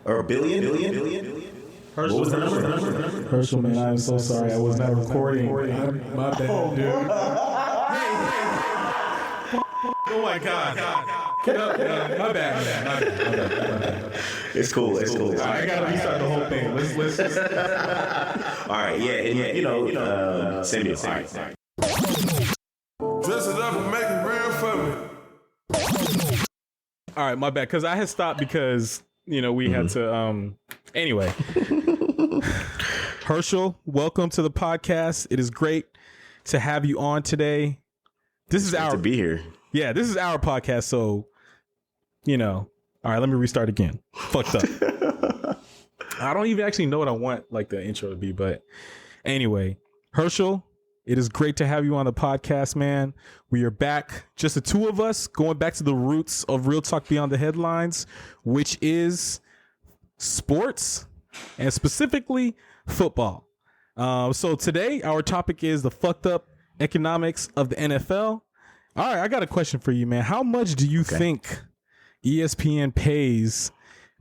Or a billion? What was the number? Herschel, man, I'm so sorry. I was not recording. My bad, dude. Oh my God. My bad. It's cool. I gotta restart the whole thing. Let's just... All right, yeah, Samuel. All right. Dress it up and make it real for me. All right, my bad. Because I had stopped because, we had to... Anyway. Herschel, welcome to the podcast. It is great to have you on today. This is to be here. Yeah, this is our podcast, so, all right, let me restart again. Fucked up. I don't even actually know what I want, like, the intro to be, but anyway, Herschel, it is great to have you on the podcast, man. We are back, just the two of us, going back to the roots of Real Talk Beyond the Headlines, which is sports, and specifically football. So today, our topic is the fucked up economics of the NFL. All right, I got a question for you, man. How much do you think ESPN pays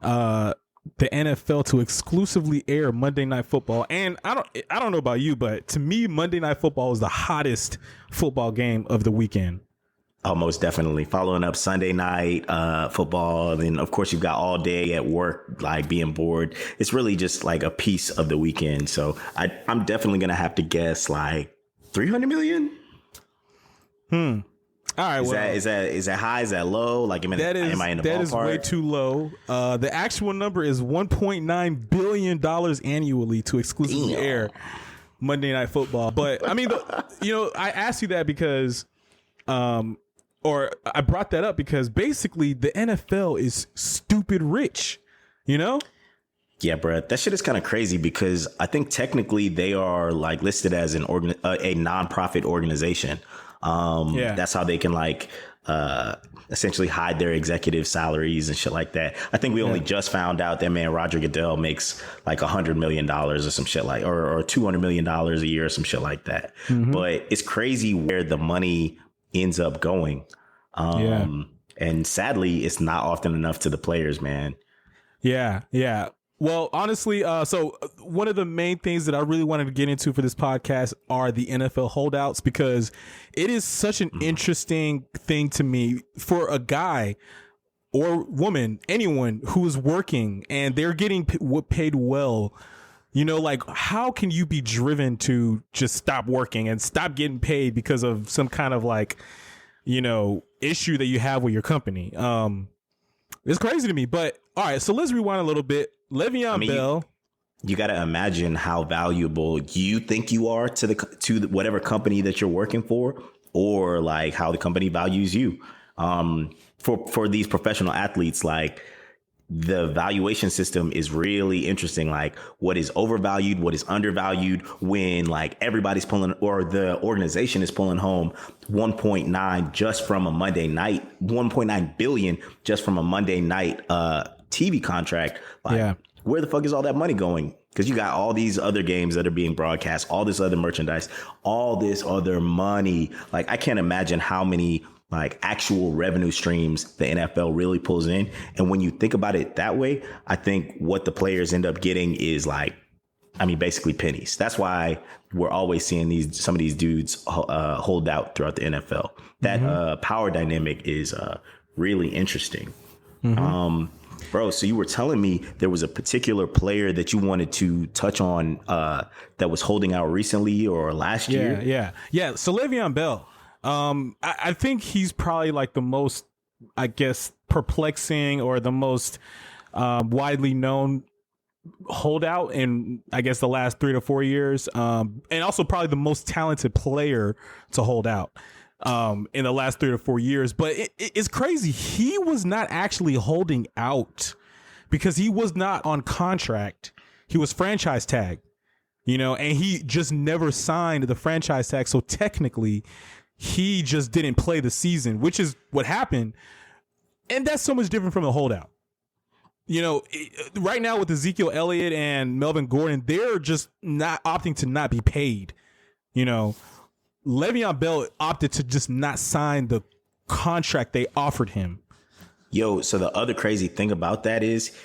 the NFL to exclusively air Monday Night Football? And I don't know about you, but to me, Monday Night Football is the hottest football game of the weekend. Oh, most definitely. Following up Sunday night football. And then, of course, you've got all day at work, like being bored. It's really just like a piece of the weekend. So I'm definitely going to have to guess like 300 million. All right. Is that high? Is that low? Like, am I in the ballpark? That is way too low. The actual number is $1.9 billion annually to exclusively air Monday Night Football. But I mean, I asked you that because, or I brought that up because basically the NFL is stupid rich, Yeah, bro, that shit is kind of crazy because I think technically they are like listed as a nonprofit organization. That's how they can essentially hide their executive salaries and shit like that. I think we only just found out that man Roger Goodell makes like $100 million or some shit like, or $200 million a year or some shit like that. Mm-hmm. But it's crazy where the money ends up going. And sadly, it's not often enough to the players, man. Yeah. Well, honestly, so one of the main things that I really wanted to get into for this podcast are the NFL holdouts, because it is such an interesting thing to me for a guy or woman, anyone who is working and they're getting paid well. Like, how can you be driven to just stop working and stop getting paid because of some kind of issue that you have with your company? It's crazy to me. But all right, so let's rewind a little bit. Le'Veon Bell. You got to imagine how valuable you think you are to whatever company that you're working for, or like how the company values you. For these professional athletes, like the valuation system is really interesting. Like what is overvalued, what is undervalued, when like everybody's pulling, or the organization is pulling home 1.9 just from a Monday night, 1.9 billion just from a Monday night TV contract. Like, where the fuck is all that money going? Because you got all these other games that are being broadcast, all this other merchandise, all this other money. Like, I can't imagine how many like actual revenue streams the NFL really pulls in. And when you think about it that way, I think what the players end up getting is basically pennies. That's why we're always seeing some of these dudes hold out throughout the NFL. That power dynamic is really interesting. Mm-hmm. Bro, so you were telling me there was a particular player that you wanted to touch on that was holding out recently or last year. Yeah. So Le'Veon Bell, I think he's probably like the most, I guess, perplexing or the most widely known holdout in, I guess, the last 3 to 4 years, and also probably the most talented player to hold out in the last 3 to 4 years. But it's crazy. He was not actually holding out because he was not on contract. He was franchise tagged, and he just never signed the franchise tag. So technically, he just didn't play the season, which is what happened. And that's so much different from the holdout. Right now with Ezekiel Elliott and Melvin Gordon, they're just not opting to not be paid. Le'Veon Bell opted to just not sign the contract they offered him. Yo, so the other crazy thing about that is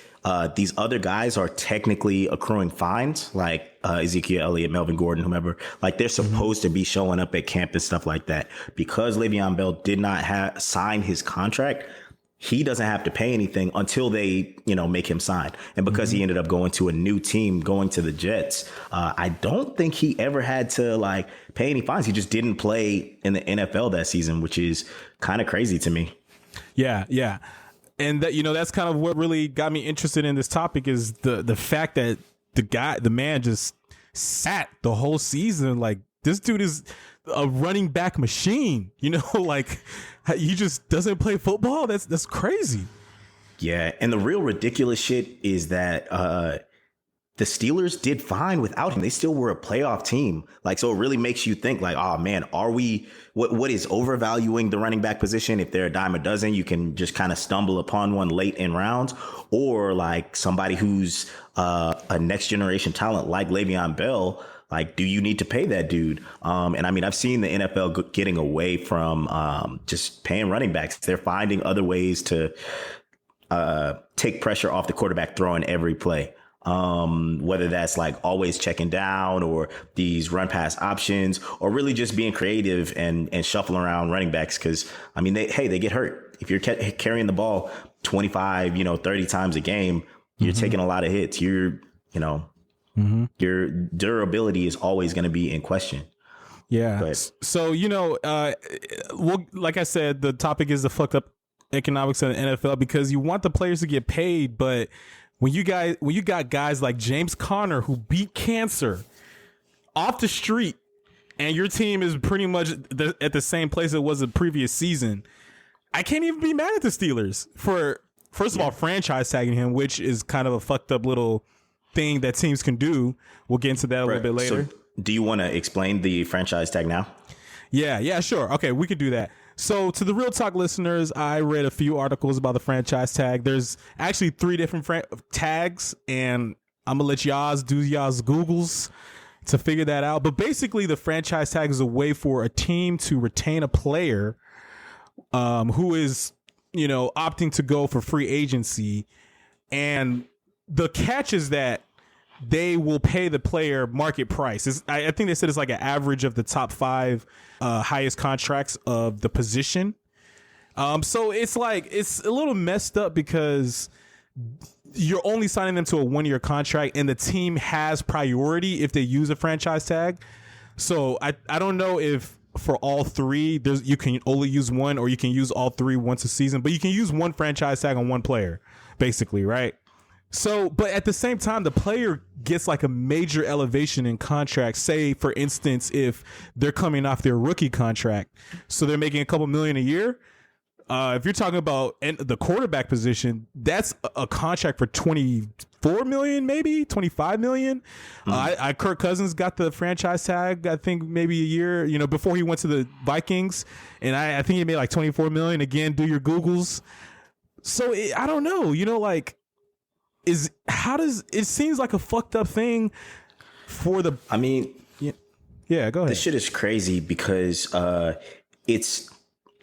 these other guys are technically accruing fines, like Ezekiel Elliott, Melvin Gordon, whomever. Like they're supposed to be showing up at camp and stuff like that. Because Le'Veon Bell did not sign his contract, he doesn't have to pay anything until they, make him sign. And because he ended up going to a new team, going to the Jets, I don't think he ever had to like pay any fines. He just didn't play in the NFL that season, which is kind of crazy to me. Yeah, yeah. And that, that's kind of what really got me interested in this topic is the fact that the man just sat the whole season. Like this dude is a running back machine, like he just doesn't play football. That's crazy. Yeah. And the real ridiculous shit is that the Steelers did fine without him. They still were a playoff team. Like, so it really makes you think like, oh man, are we, what is overvaluing the running back position? If they're a dime a dozen, you can just kind of stumble upon one late in rounds, or like somebody who's a next generation talent like Le'Veon Bell. Like, do you need to pay that dude? And I mean, I've seen the NFL getting away from just paying running backs. They're finding other ways to take pressure off the quarterback throwing every play. Whether that's like always checking down or these run pass options, or really just being creative and shuffling around running backs. Cause I mean, they get hurt. If you're carrying the ball 25, 30 times a game, you're taking a lot of hits. Your durability is always going to be in question. Yeah. So, well, like I said, the topic is the fucked up economics of the NFL, because you want the players to get paid, but when you got guys like James Conner who beat cancer off the street, and your team is pretty much at the same place it was the previous season, I can't even be mad at the Steelers for, first of all, franchise tagging him, which is kind of a fucked up little thing that teams can do. We'll get into that a little bit later. So do you want to explain the franchise tag now? Yeah, sure. Okay, we could do that. So to the Real Talk listeners, I read a few articles about the franchise tag. There's actually 3 different tags, and I'm going to let y'all do y'all's Googles to figure that out. But basically, the franchise tag is a way for a team to retain a player who is, opting to go for free agency. And the catch is that they will pay the player market price. I think they said it's like an average of the top 5 highest contracts of the position. So it's a little messed up because you're only signing them to a 1-year contract, and the team has priority if they use a franchise tag. So I don't know if for all 3 you can only use one, or you can use all 3 once a season, but you can use one franchise tag on one player, basically, right? So, but at the same time, the player gets like a major elevation in contract. Say, for instance, if they're coming off their rookie contract, so they're making a couple million a year. If you're talking about the quarterback position, that's a contract for 24 million, maybe 25 million. Kirk Cousins got the franchise tag, I think maybe a year, before he went to the Vikings. And I think he made like 24 million. Again, do your Googles. So I don't know, it seems like a fucked up thing for the, I mean, yeah, go ahead. This shit is crazy because it's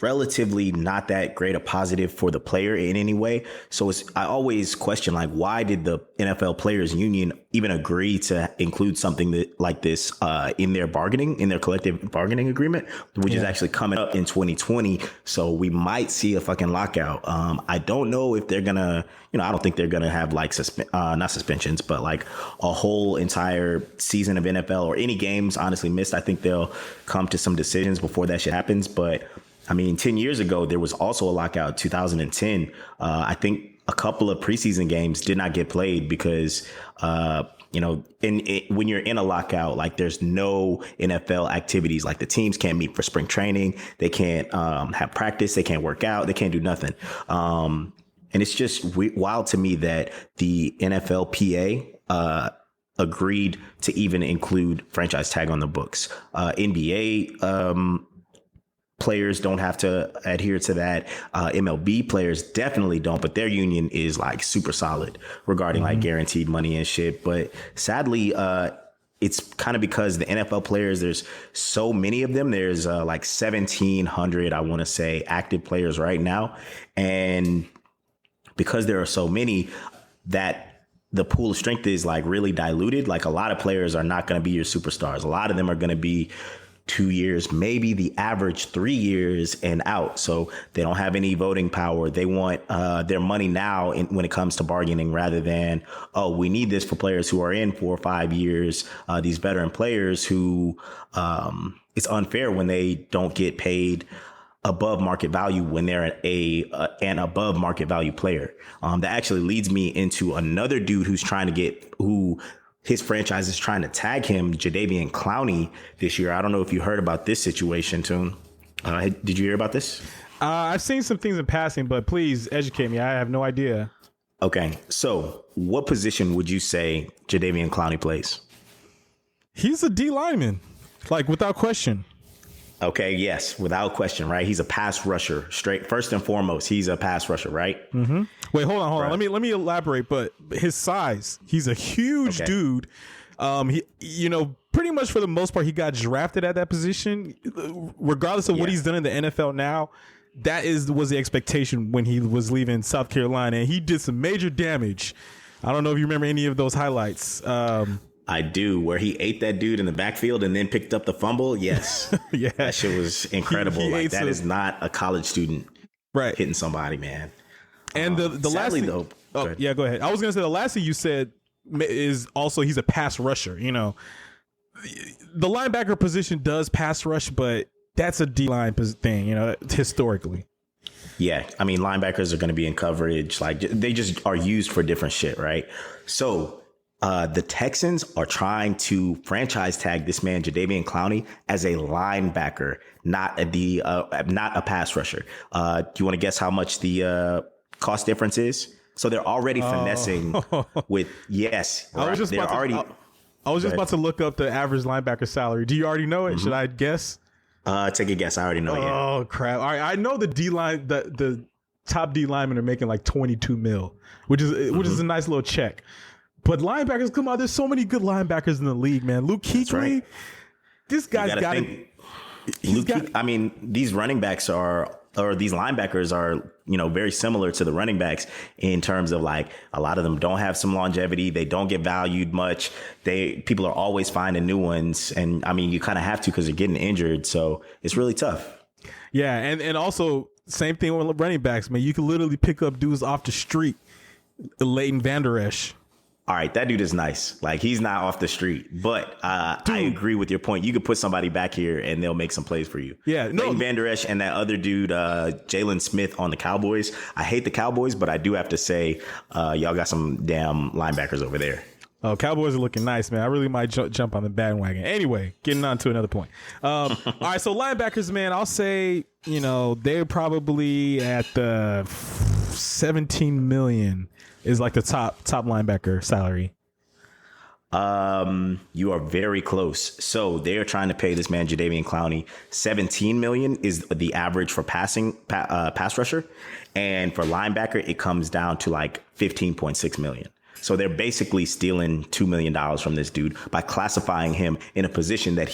relatively not that great a positive for the player in any way. So I always question, like, why did the NFL Players Union even agree to include something like this in their collective bargaining agreement, which is actually coming up in 2020. So we might see a fucking lockout. I don't know if they're gonna, I don't think they're gonna have like not suspensions, but like a whole entire season of NFL or any games honestly missed. I think they'll come to some decisions before that shit happens. But I mean, 10 years ago, there was also a lockout, 2010. I think a couple of preseason games did not get played because, when you're in a lockout, like there's no NFL activities, like the teams can't meet for spring training. They can't have practice. They can't work out. They can't do nothing. And it's just wild to me that the NFLPA agreed to even include franchise tag on the books. NBA players don't have to adhere to that. MLB players definitely don't, but their union is like super solid regarding like guaranteed money and shit. But sadly, it's kind of because the NFL players, there's so many of them. There's like 1,700, I want to say, active players right now. And because there are so many, that the pool of strength is like really diluted. Like a lot of players are not going to be your superstars. A lot of them are going to be 2 years, maybe the average 3 years and out. So they don't have any voting power. They want their money now when it comes to bargaining rather than, oh, we need this for players who are in 4 or 5 years. These veteran players who it's unfair when they don't get paid above market value when they're an above market value player. That actually leads me into another dude who's trying to his franchise is trying to tag him, Jadeveon Clowney, this year. I don't know if you heard about this situation, Toon. Did you hear about this? I've seen some things in passing, but please educate me. I have no idea. Okay, so what position would you say Jadeveon Clowney plays? He's a D lineman, like without question. Okay, yes, without question, right? He's a pass rusher, straight. First and foremost, he's a pass rusher, right? Mm-hmm. Wait, hold on. Let me elaborate. But his size, he's a huge dude. Pretty much for the most part, he got drafted at that position. Regardless of what he's done in the NFL now, that was the expectation when he was leaving South Carolina, and he did some major damage. I don't know if you remember any of those highlights. I do, where he ate that dude in the backfield and then picked up the fumble. Yes. Yeah. That shit was incredible. Like that is not a college student hitting somebody, man. And the last thing, though. go ahead. I was going to say the last thing you said is also he's a pass rusher. You know, the linebacker position does pass rush, but that's a D-line thing, historically. Yeah, I mean, linebackers are going to be in coverage. Like they just are used for different shit, right? So the Texans are trying to franchise tag this man, Jadeveon Clowney, as a linebacker, not a pass rusher. Do you want to guess how much the cost difference is? So they're already finessing with yes. I was just about to look up the average linebacker salary. Do you already know it? Mm-hmm. Should I guess? Take a guess. I already know it. Oh crap! All right, I know the D line, the top D linemen are making like 22 mil, which is a nice little check. But linebackers, come on, there's so many good linebackers in the league, man. Luke Kuechly, this guy's got it. I mean, these running backs these linebackers are, very similar to the running backs in terms of like a lot of them don't have some longevity. They don't get valued much. People are always finding new ones. And I mean, you kind of have to because they're getting injured. So it's really tough. Yeah. And also same thing with running backs, man. You can literally pick up dudes off the street. Leighton Vander Esch. All right, that dude is nice. Like, he's not off the street. But I agree with your point. You could put somebody back here, and they'll make some plays for you. Yeah, no. Leighton Vander Esch and that other dude, Jalen Smith on the Cowboys. I hate the Cowboys, but I do have to say, y'all got some damn linebackers over there. Oh, Cowboys are looking nice, man. I really might jump on the bandwagon. Anyway, getting on to another point. All right, so linebackers, man, I'll say, they're probably at the 17 million is like the top linebacker salary. You are very close. So they are trying to pay this man Jadeveon Clowney 17 million is the average for pass rusher, and for linebacker it comes down to like 15.6 million. So they're basically stealing $2 million from this dude by classifying him in a position that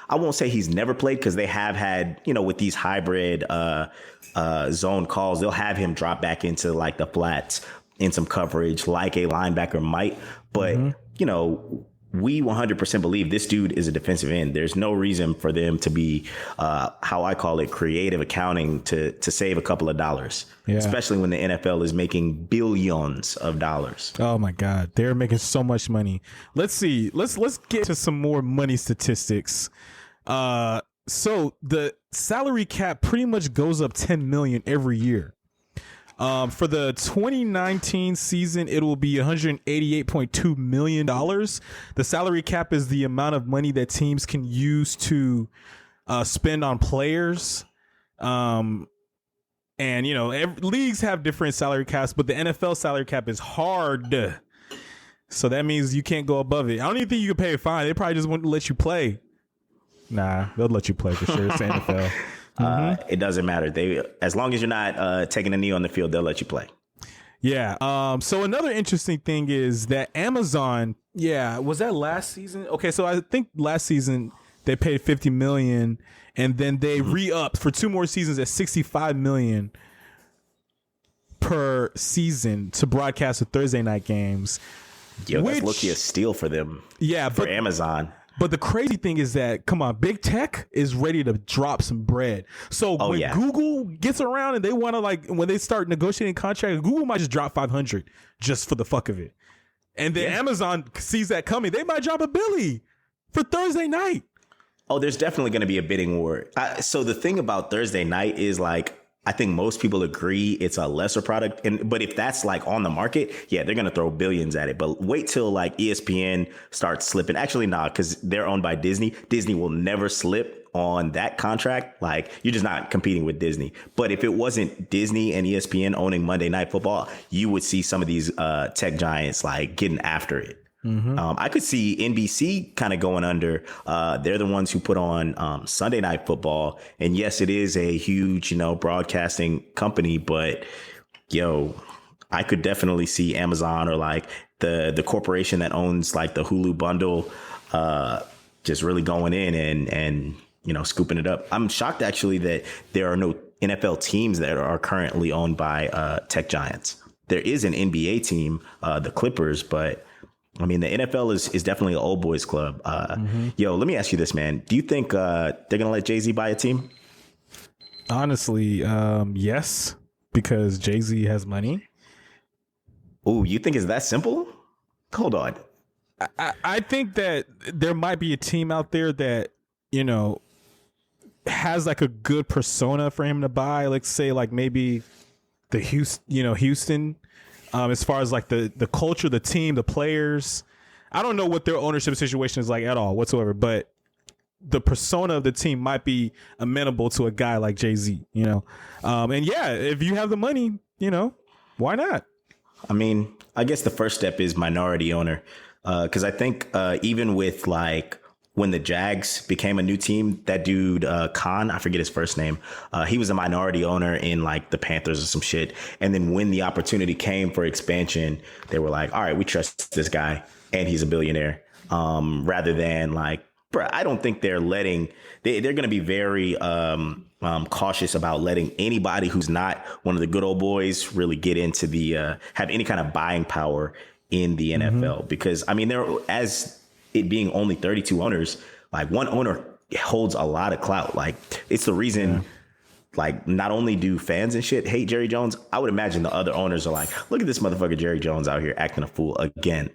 I won't say he's never played, because they have had, with these hybrid zone calls, they'll have him drop back into like the flats in some coverage like a linebacker might. But, we 100% believe this dude is a defensive end. There's no reason for them to be, how I call it, creative accounting to save a couple of dollars, especially when the NFL is making billions of dollars. Oh my God. They're making so much money. Let's see. Let's get to some more money statistics. So the salary cap pretty much goes up 10 million every year. For the 2019 season, it will be $188.2 million. The salary cap is the amount of money that teams can use to spend on players. And, leagues have different salary caps, but the NFL salary cap is hard. So that means you can't go above it. I don't even think you can pay a fine. They probably just won't let you play. Nah, they'll let you play for sure. It's the NFL. It doesn't matter. As long as you're not taking a knee on the field, they'll let you play. Yeah. So another interesting thing is that Amazon, was that last season? Okay, so I think last season they paid 50 million, and then they re-upped for 2 more seasons at 65 million per season to broadcast the Thursday night games. Yo, that's low-key a steal for them. Yeah, for Amazon. But the crazy thing is that, come on, big tech is ready to drop some bread. So when Google gets around and they want to when they start negotiating contracts, Google might just drop 500 just for the fuck of it. And then Amazon sees that coming. They might drop $1 billion for Thursday night. Oh, there's definitely going to be a bidding war. So the thing about Thursday night is I think most people agree it's a lesser product. But if that's on the market, they're going to throw billions at it. But wait till ESPN starts slipping. Actually, nah, because they're owned by Disney. Disney will never slip on that contract. You're just not competing with Disney. But if it wasn't Disney and ESPN owning Monday Night Football, you would see some of these tech giants getting after it. Mm-hmm. I could see NBC kind of going under. They're the ones who put on Sunday Night Football. And yes, it is a huge, broadcasting company. But, I could definitely see Amazon or the corporation that owns the Hulu bundle just really going in and scooping it up. I'm shocked, actually, that there are no NFL teams that are currently owned by tech giants. There is an NBA team, the Clippers, but I mean, the NFL is definitely an old boys club. Yo, let me ask you this, man. Do you think they're going to let Jay-Z buy a team? Honestly, yes, because Jay-Z has money. Oh, you think it's that simple? Hold on. I think that there might be a team out there that, has a good persona for him to buy. Let's say maybe the Houston. As far as the culture, the team, the players, I don't know what their ownership situation is at all whatsoever, but the persona of the team might be amenable to a guy like Jay-Z, and if you have the money, why not? I mean, I guess the first step is minority owner. Cause I think, even with when the Jags became a new team, that dude, Khan, I forget his first name. He was a minority owner in the Panthers or some shit. And then when the opportunity came for expansion, they were all right, we trust this guy and he's a billionaire. Rather than bruh, I don't think they're letting, they're going to be very, cautious about letting anybody who's not one of the good old boys really get into have any kind of buying power in the NFL. Because I mean, as it being only 32 owners, one owner holds a lot of clout. It's the reason, not only do fans and shit hate Jerry Jones, I would imagine the other owners are look at this motherfucker Jerry Jones out here acting a fool again.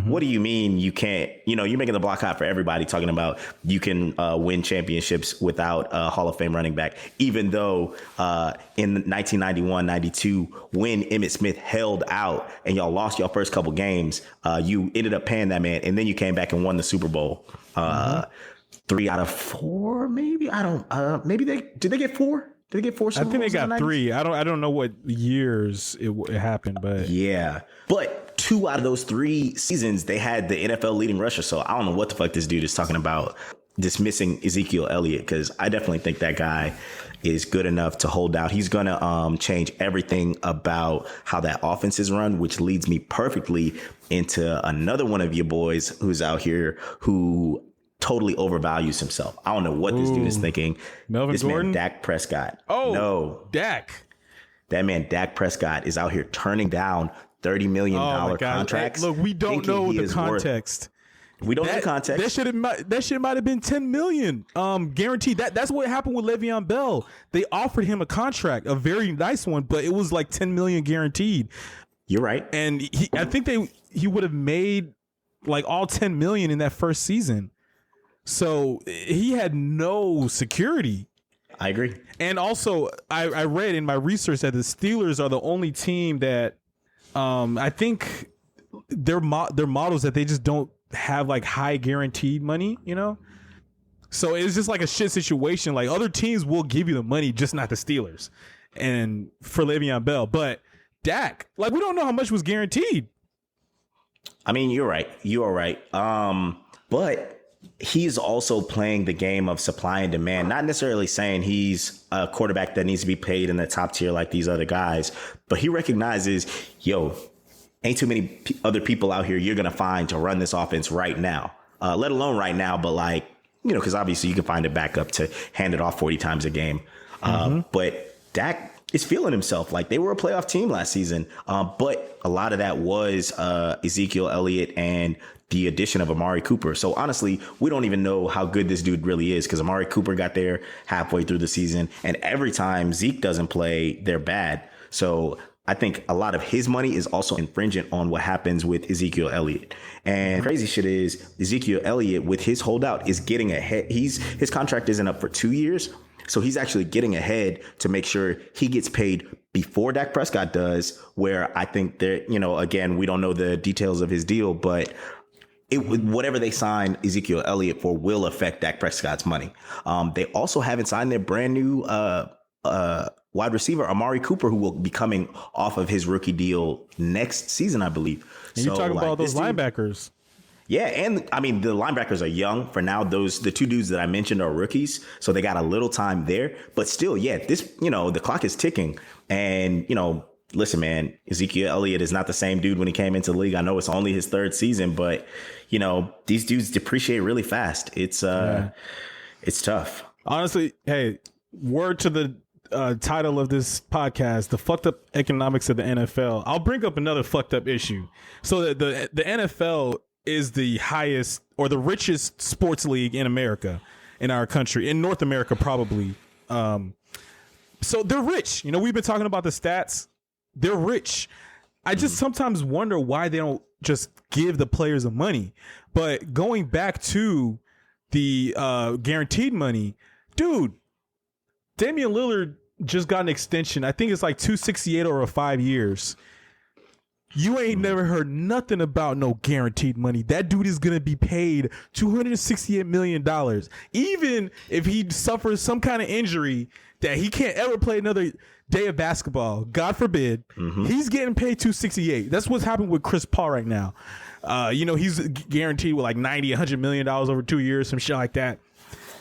What do you mean you can't, you're making the block hot for everybody, talking about you can win championships without a Hall of Fame running back, even though in 1991-92, when Emmitt Smith held out and y'all lost your first couple games, you ended up paying that man, and then you came back and won the Super Bowl. 3 out of 4, maybe? I don't, maybe did they get 4? Did they get 4 Super Bowls? I think they got 3. I don't know what years it happened, but yeah. But 2 out of those 3 seasons, they had the NFL leading rusher. So I don't know what the fuck this dude is talking about dismissing Ezekiel Elliott, because I definitely think that guy is good enough to hold out. He's going to change everything about how that offense is run, which leads me perfectly into another one of your boys who's out here who totally overvalues himself. I don't know what this dude is thinking. Melvin Gordon? Man, Dak Prescott. Oh, no. Dak. That man, Dak Prescott, is out here turning down $30 million contracts. Hey, look, we don't know the context. We don't know the context. That shit might have been $10 million guaranteed. That's what happened with Le'Veon Bell. They offered him a contract, a very nice one, but it was $10 million guaranteed. You're right. And I think he would have made all $10 million in that first season. So he had no security. I agree. And also, I read in my research that the Steelers are the only team that I think their models that they just don't have high guaranteed money, So it's just a shit situation. Other teams will give you the money, just not the Steelers. And for Le'Veon Bell, but Dak, we don't know how much was guaranteed. I mean, you're right. You are right. But he's also playing the game of supply and demand, not necessarily saying he's a quarterback that needs to be paid in the top tier like these other guys, but he recognizes, ain't too many other people out here you're going to find to run this offense right now, let alone right now. But because obviously you can find a backup to hand it off 40 times a game. But Dak is feeling himself. Like, they were a playoff team last season, but a lot of that was Ezekiel Elliott and the addition of Amari Cooper. So honestly, we don't even know how good this dude really is, because Amari Cooper got there halfway through the season, and every time Zeke doesn't play, they're bad. So I think a lot of his money is also infringent on what happens with Ezekiel Elliott. And crazy shit is Ezekiel Elliott, with his holdout, is getting ahead. His contract isn't up for 2 years. So he's actually getting ahead to make sure he gets paid before Dak Prescott does, where I think that, again, we don't know the details of his deal, but whatever they sign Ezekiel Elliott for will affect Dak Prescott's money. They also haven't signed their brand new wide receiver, Amari Cooper, who will be coming off of his rookie deal next season, I believe. And you're talking about those linebackers. Yeah, and I mean, the linebackers are young for now. The two dudes that I mentioned are rookies, so they got a little time there. But still, yeah, the clock is ticking. And, listen, man, Ezekiel Elliott is not the same dude when he came into the league. I know it's only his third season, but, these dudes depreciate really fast. It's tough. Honestly, hey, word to the title of this podcast, the fucked up economics of the NFL. I'll bring up another fucked up issue. So the NFL is the highest or the richest sports league in America, in our country, in North America, probably. So they're rich. We've been talking about the stats. They're rich. I just sometimes wonder why they don't just give the players the money. But going back to the guaranteed money, dude, Damian Lillard just got an extension. I think it's like $268 over 5 years. You ain't never heard nothing about no guaranteed money. That dude is going to be paid $268 million. Even if he suffers some kind of injury that he can't ever play another day of basketball, God forbid, he's getting paid $268. That's what's happening with Chris Paul right now. He's guaranteed with like $90, $100 million over 2 years, some shit like that.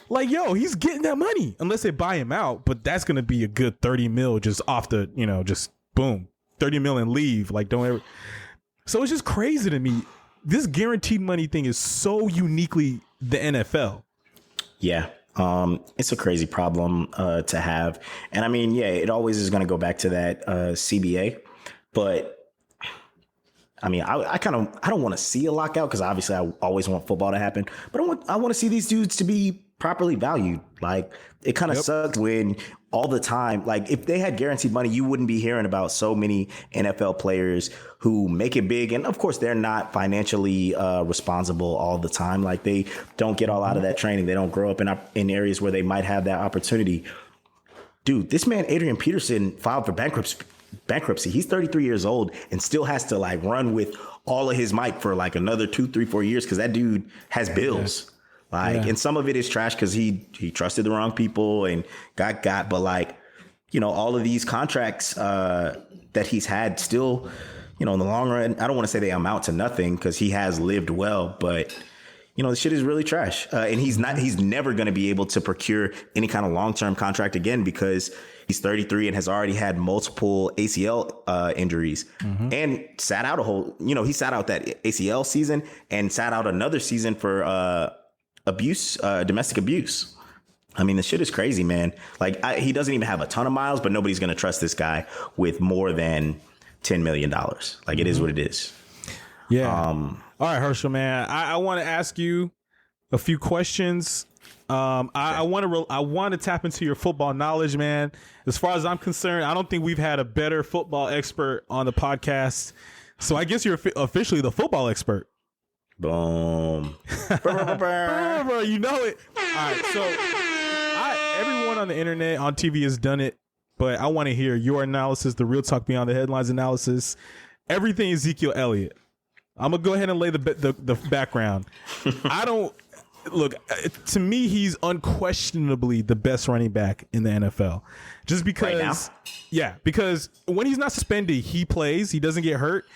Like, yo, he's getting that money unless they buy him out. But that's going to be a good 30 mil just off the, just boom. 30 mil and leave. Like, don't ever. So it's just crazy to me. This guaranteed money thing is so uniquely the NFL. Yeah. It's a crazy problem to have. And I mean, yeah, it always is going to go back to that CBA. But I mean, I don't want to see a lockout, because obviously I always want football to happen. But I want to see these dudes to be properly valued. Like, it kind of sucks when all the time, like, if they had guaranteed money, you wouldn't be hearing about so many NFL players who make it big. And of course, they're not financially responsible all the time. Like, they don't get all out of that training. They don't grow up in areas where they might have that opportunity. Dude, this man, Adrian Peterson, filed for bankruptcy. He's 33 years old and still has to like run with all of his might for like another 2, 3, 4 years, because that dude has bills. And some of it is trash because he trusted the wrong people and got. But like, all of these contracts that he's had still, in the long run, I don't want to say they amount to nothing, because he has lived well, but the shit is really trash. And he's never going to be able to procure any kind of long-term contract again, because he's 33 and has already had multiple ACL injuries and sat out he sat out that ACL season and sat out another season for domestic abuse. I mean, the shit is crazy, man. Like, he doesn't even have a ton of miles, but nobody's going to trust this guy with more than $10 million. Like, it is what it is. Yeah. All right, Herschel, man. I want to ask you a few questions. I want to tap into your football knowledge, man. As far as I'm concerned, I don't think we've had a better football expert on the podcast. So I guess you're officially the football expert. Boom. Bro, you know it. All right, so everyone on the internet, on TV has done it, but I want to hear your analysis, the Real Talk Beyond the Headlines analysis. Everything Ezekiel Elliott. I'm going to go ahead and lay the background. To me, he's unquestionably the best running back in the NFL. Just because, right now? Yeah, because when he's not suspended, he plays, he doesn't get hurt,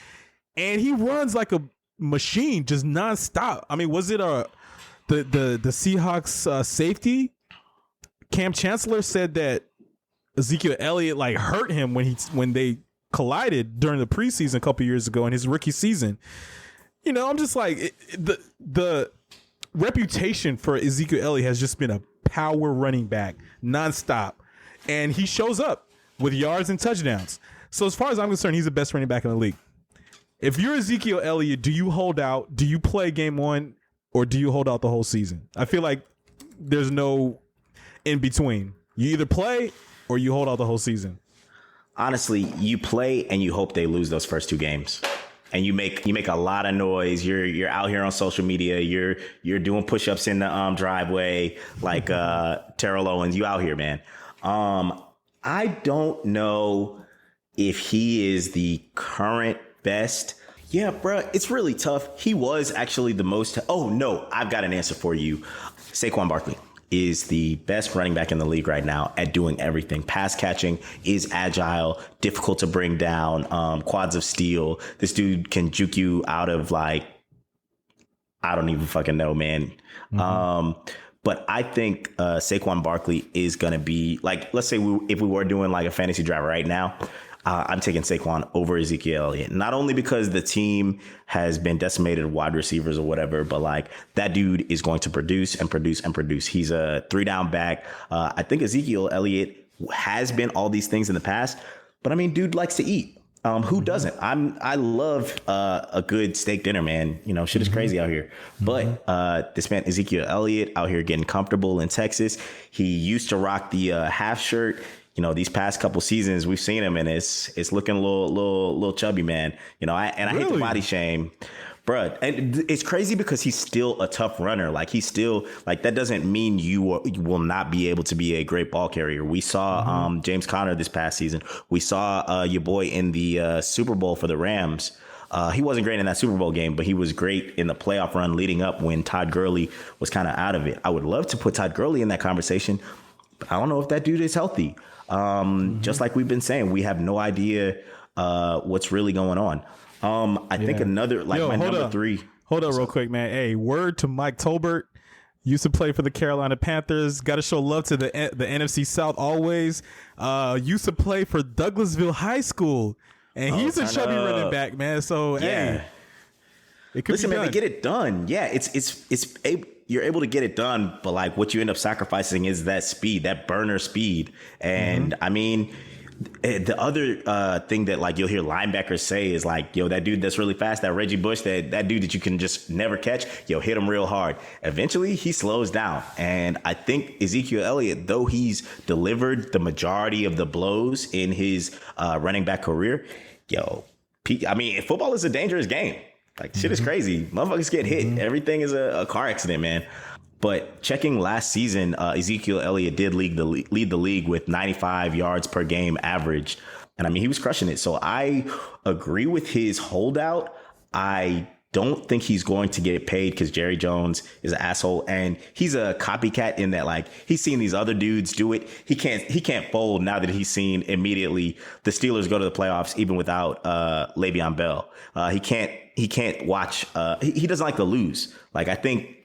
and he runs like a machine, just nonstop. I mean, was it the Seahawks safety? Cam Chancellor said that Ezekiel Elliott like hurt him when they collided during the preseason a couple years ago in his rookie season. I'm just like, the reputation for Ezekiel Elliott has just been a power running back nonstop, and he shows up. with yards and touchdowns. So as far as I'm concerned, he's the best running back in the league. If you're Ezekiel Elliott, do you hold out? Do you play game one, or do you hold out the whole season? I feel like there's no in between. You either play or you hold out the whole season. Honestly, you play and you hope they lose those first 2 games. And you make a lot of noise. You're out here on social media. You're doing push-ups in the driveway like Terrell Owens. You out here, man. I don't know if he is the current best. Yeah, bro, it's really tough. He was actually the most. Oh no, I've got an answer for you. Saquon Barkley is the best running back in the league right now at doing everything. Pass catching, is agile, difficult to bring down, quads of steel. This dude can juke you out of like, I don't even fucking know, man. But I think Saquon Barkley is going to be like, let's say if we were doing like a fantasy draft right now, I'm taking Saquon over Ezekiel Elliott. Not only because the team has been decimated wide receivers or whatever, but like that dude is going to produce and produce and produce. He's a 3-down back. I think Ezekiel Elliott has been all these things in the past, but I mean, dude likes to eat. Who doesn't? I love a good steak dinner, man. You know, shit is crazy out here. But this man, Ezekiel Elliott, out here getting comfortable in Texas. He used to rock the half shirt. You know, these past couple seasons, we've seen him, and it's looking a little chubby, man. You know, I hate to body shame, bruh. And it's crazy because he's still a tough runner. Like he's still like that doesn't mean you will not be able to be a great ball carrier. We saw James Conner this past season. We saw your boy in the Super Bowl for the Rams. He wasn't great in that Super Bowl game, but he was great in the playoff run leading up when Todd Gurley was kind of out of it. I would love to put Todd Gurley in that conversation, but I don't know if that dude is healthy. Just like we've been saying, we have no idea what's really going on. I think another like my number 3. Hold up real quick, man. Hey, word to Mike Tolbert. Used to play for the Carolina Panthers. Got to show love to the NFC South always. Used to play for Douglasville High School, and he's a chubby running back, man. So hey, it could listen, be man, done. they get it done. Yeah, you're able to get it done, but like what you end up sacrificing is that speed, that burner speed. And I mean, the other thing that like you'll hear linebackers say is like, yo, that dude that's really fast, that Reggie Bush, that dude that you can just never catch, yo, hit him real hard. Eventually he slows down. And I think Ezekiel Elliott, though he's delivered the majority of the blows in his running back career, yo, I mean, football is a dangerous game. Like shit is crazy. Motherfuckers get hit. Everything is a car accident, man. But checking last season, Ezekiel Elliott did lead the league with 95 yards per game average. And I mean, he was crushing it. So I agree with his holdout. I don't think he's going to get paid because Jerry Jones is an asshole. And he's a copycat in that, like, he's seen these other dudes do it. He can't fold now that he's seen immediately the Steelers go to the playoffs, even without Le'Veon Bell. He can't watch. He doesn't like to lose. Like, I think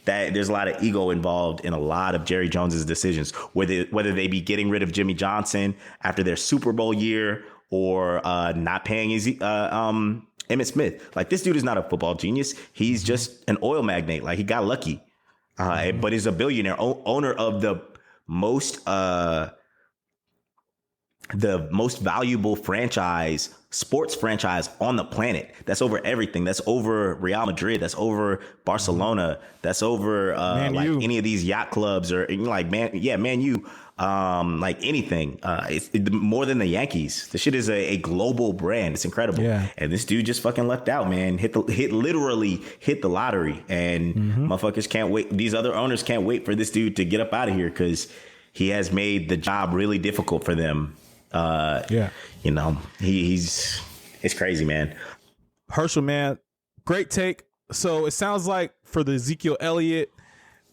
that there's a lot of ego involved in a lot of Jerry Jones's decisions, whether they be getting rid of Jimmy Johnson after their Super Bowl year or not paying Emmitt Smith. Like, this dude is not a football genius. He's just an oil magnate. Like, he got lucky, but he's a billionaire, owner of the most valuable sports franchise on the planet. That's over everything. That's over Real Madrid. That's over Barcelona. That's over like any of these yacht clubs or like Man U. Like anything. It's more than the Yankees. The shit is a global brand. It's incredible. Yeah. And this dude just fucking lucked out, man. Literally hit the lottery. And motherfuckers can't wait. These other owners can't wait for this dude to get up out of here because he has made the job really difficult for them. You know, it's crazy, man. Herschel, man, great take. So it sounds like for the Ezekiel Elliott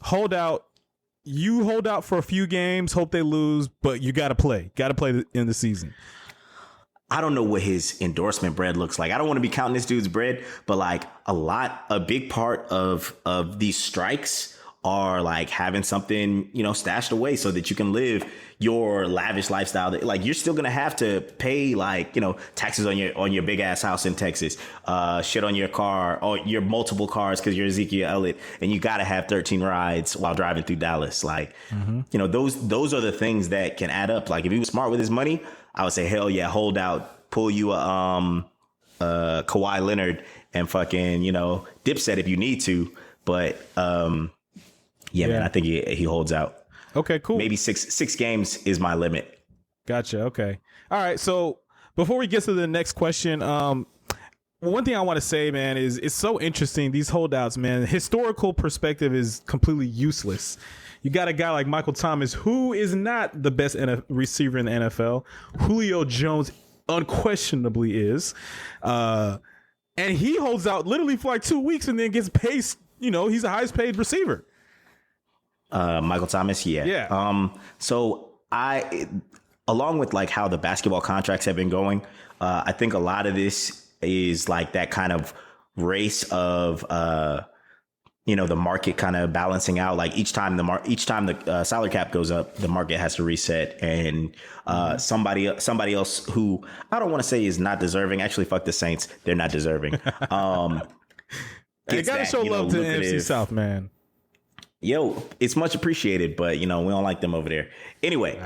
holdout, you hold out for a few games, hope they lose, but you got to play in the season. I don't know what his endorsement bread looks like. I don't want to be counting this dude's bread, but like a big part of these strikes are like having something, stashed away so that you can live your lavish lifestyle. Like, you're still going to have to pay taxes on your big ass house in Texas, shit on your car or your multiple cars because you're Ezekiel Elliott and you got to have 13 rides while driving through Dallas. Like, those are the things that can add up. Like, if he was smart with his money, I would say, hell yeah, hold out, pull you a Kawhi Leonard and fucking, Dipset if you need to. But yeah, man, I think he holds out. Okay, cool. Maybe six games is my limit. Gotcha. Okay. All right. So before we get to the next question, one thing I want to say, man, is it's so interesting. These holdouts, man, historical perspective is completely useless. You got a guy like Michael Thomas, who is not the best receiver in the NFL. Julio Jones unquestionably is. And he holds out literally for like 2 weeks and then gets paid. He's the highest paid receiver. Michael Thomas, yeah. Yeah. So along with like how the basketball contracts have been going, I think a lot of this is like that kind of race of the market kind of balancing out. Like each time the salary cap goes up, the market has to reset, and somebody else who I don't want to say is not deserving. Actually, fuck the Saints, they're not deserving. You gotta show love to the NFC South, man. Yo, it's much appreciated, but we don't like them over there. Anyway,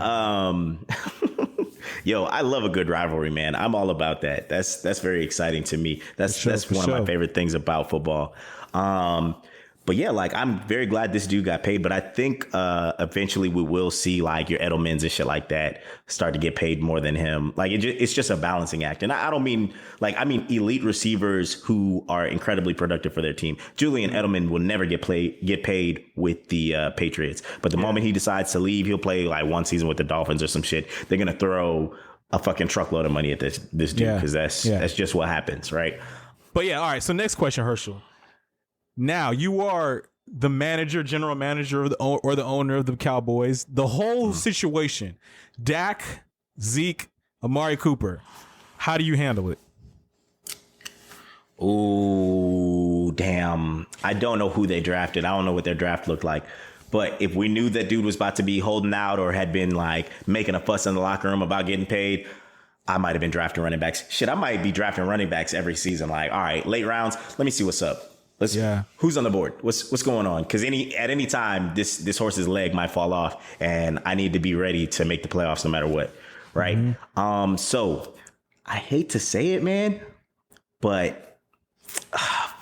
yo, I love a good rivalry, man. I'm all about that. That's very exciting to me. That's one of my favorite things about football. But yeah, like I'm very glad this dude got paid, but I think eventually we will see like your Edelmans and shit like that start to get paid more than him. Like it's just a balancing act. And I don't mean I mean elite receivers who are incredibly productive for their team. Julian Edelman will never get paid with the Patriots. But the moment he decides to leave, he'll play like one season with the Dolphins or some shit. They're going to throw a fucking truckload of money at this dude because that's just what happens, right? But yeah, all right. So next question, Herschel. Now you are the manager, general manager or the owner of the Cowboys. The whole situation, Dak, Zeke, Amari Cooper. How do you handle it? Oh, damn. I don't know who they drafted. I don't know what their draft looked like. But if we knew that dude was about to be holding out or had been like making a fuss in the locker room about getting paid, I might have been drafting running backs. Shit, I might be drafting running backs every season. Like, all right, late rounds. Let me see what's up. Who's on the board? What's going on? Because at any time this horse's leg might fall off, and I need to be ready to make the playoffs no matter what, right? Mm-hmm. So I hate to say it, man, but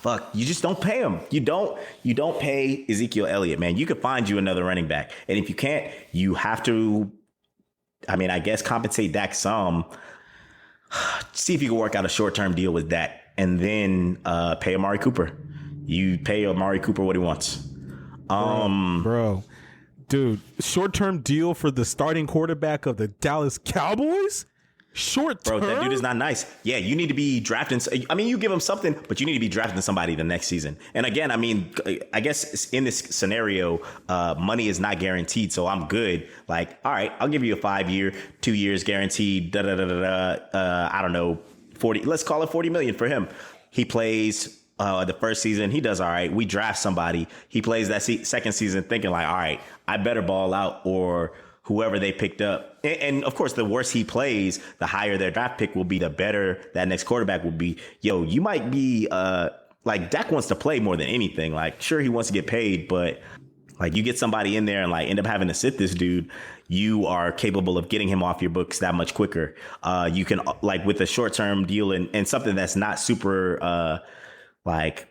fuck, you just don't pay him. You don't pay Ezekiel Elliott, man. You could find you another running back, and if you can't, you have to. I mean, I guess compensate Dak some. See if you can work out a short-term deal with Dak, and then pay Amari Cooper. You pay Amari Cooper what he wants. Bro, dude, short-term deal for the starting quarterback of the Dallas Cowboys? Short-term? Bro, that dude is not nice. Yeah, you need to be drafting. I mean, you give him something, but you need to be drafting somebody the next season. And again, I mean, I guess in this scenario, money is not guaranteed, so I'm good. Like, all right, I'll give you a 5-year, 2 years guaranteed, I don't know, 40. Let's call it $40 million for him. He plays the first season, he does all right. We draft somebody. He plays that second season thinking like, all right, I better ball out or whoever they picked up. And of course, the worse he plays, the higher their draft pick will be, the better that next quarterback will be. Yo, you might be like Dak wants to play more than anything. Like, sure, he wants to get paid, but like you get somebody in there and like end up having to sit this dude, you are capable of getting him off your books that much quicker. You can like with a short-term deal and something that's not super like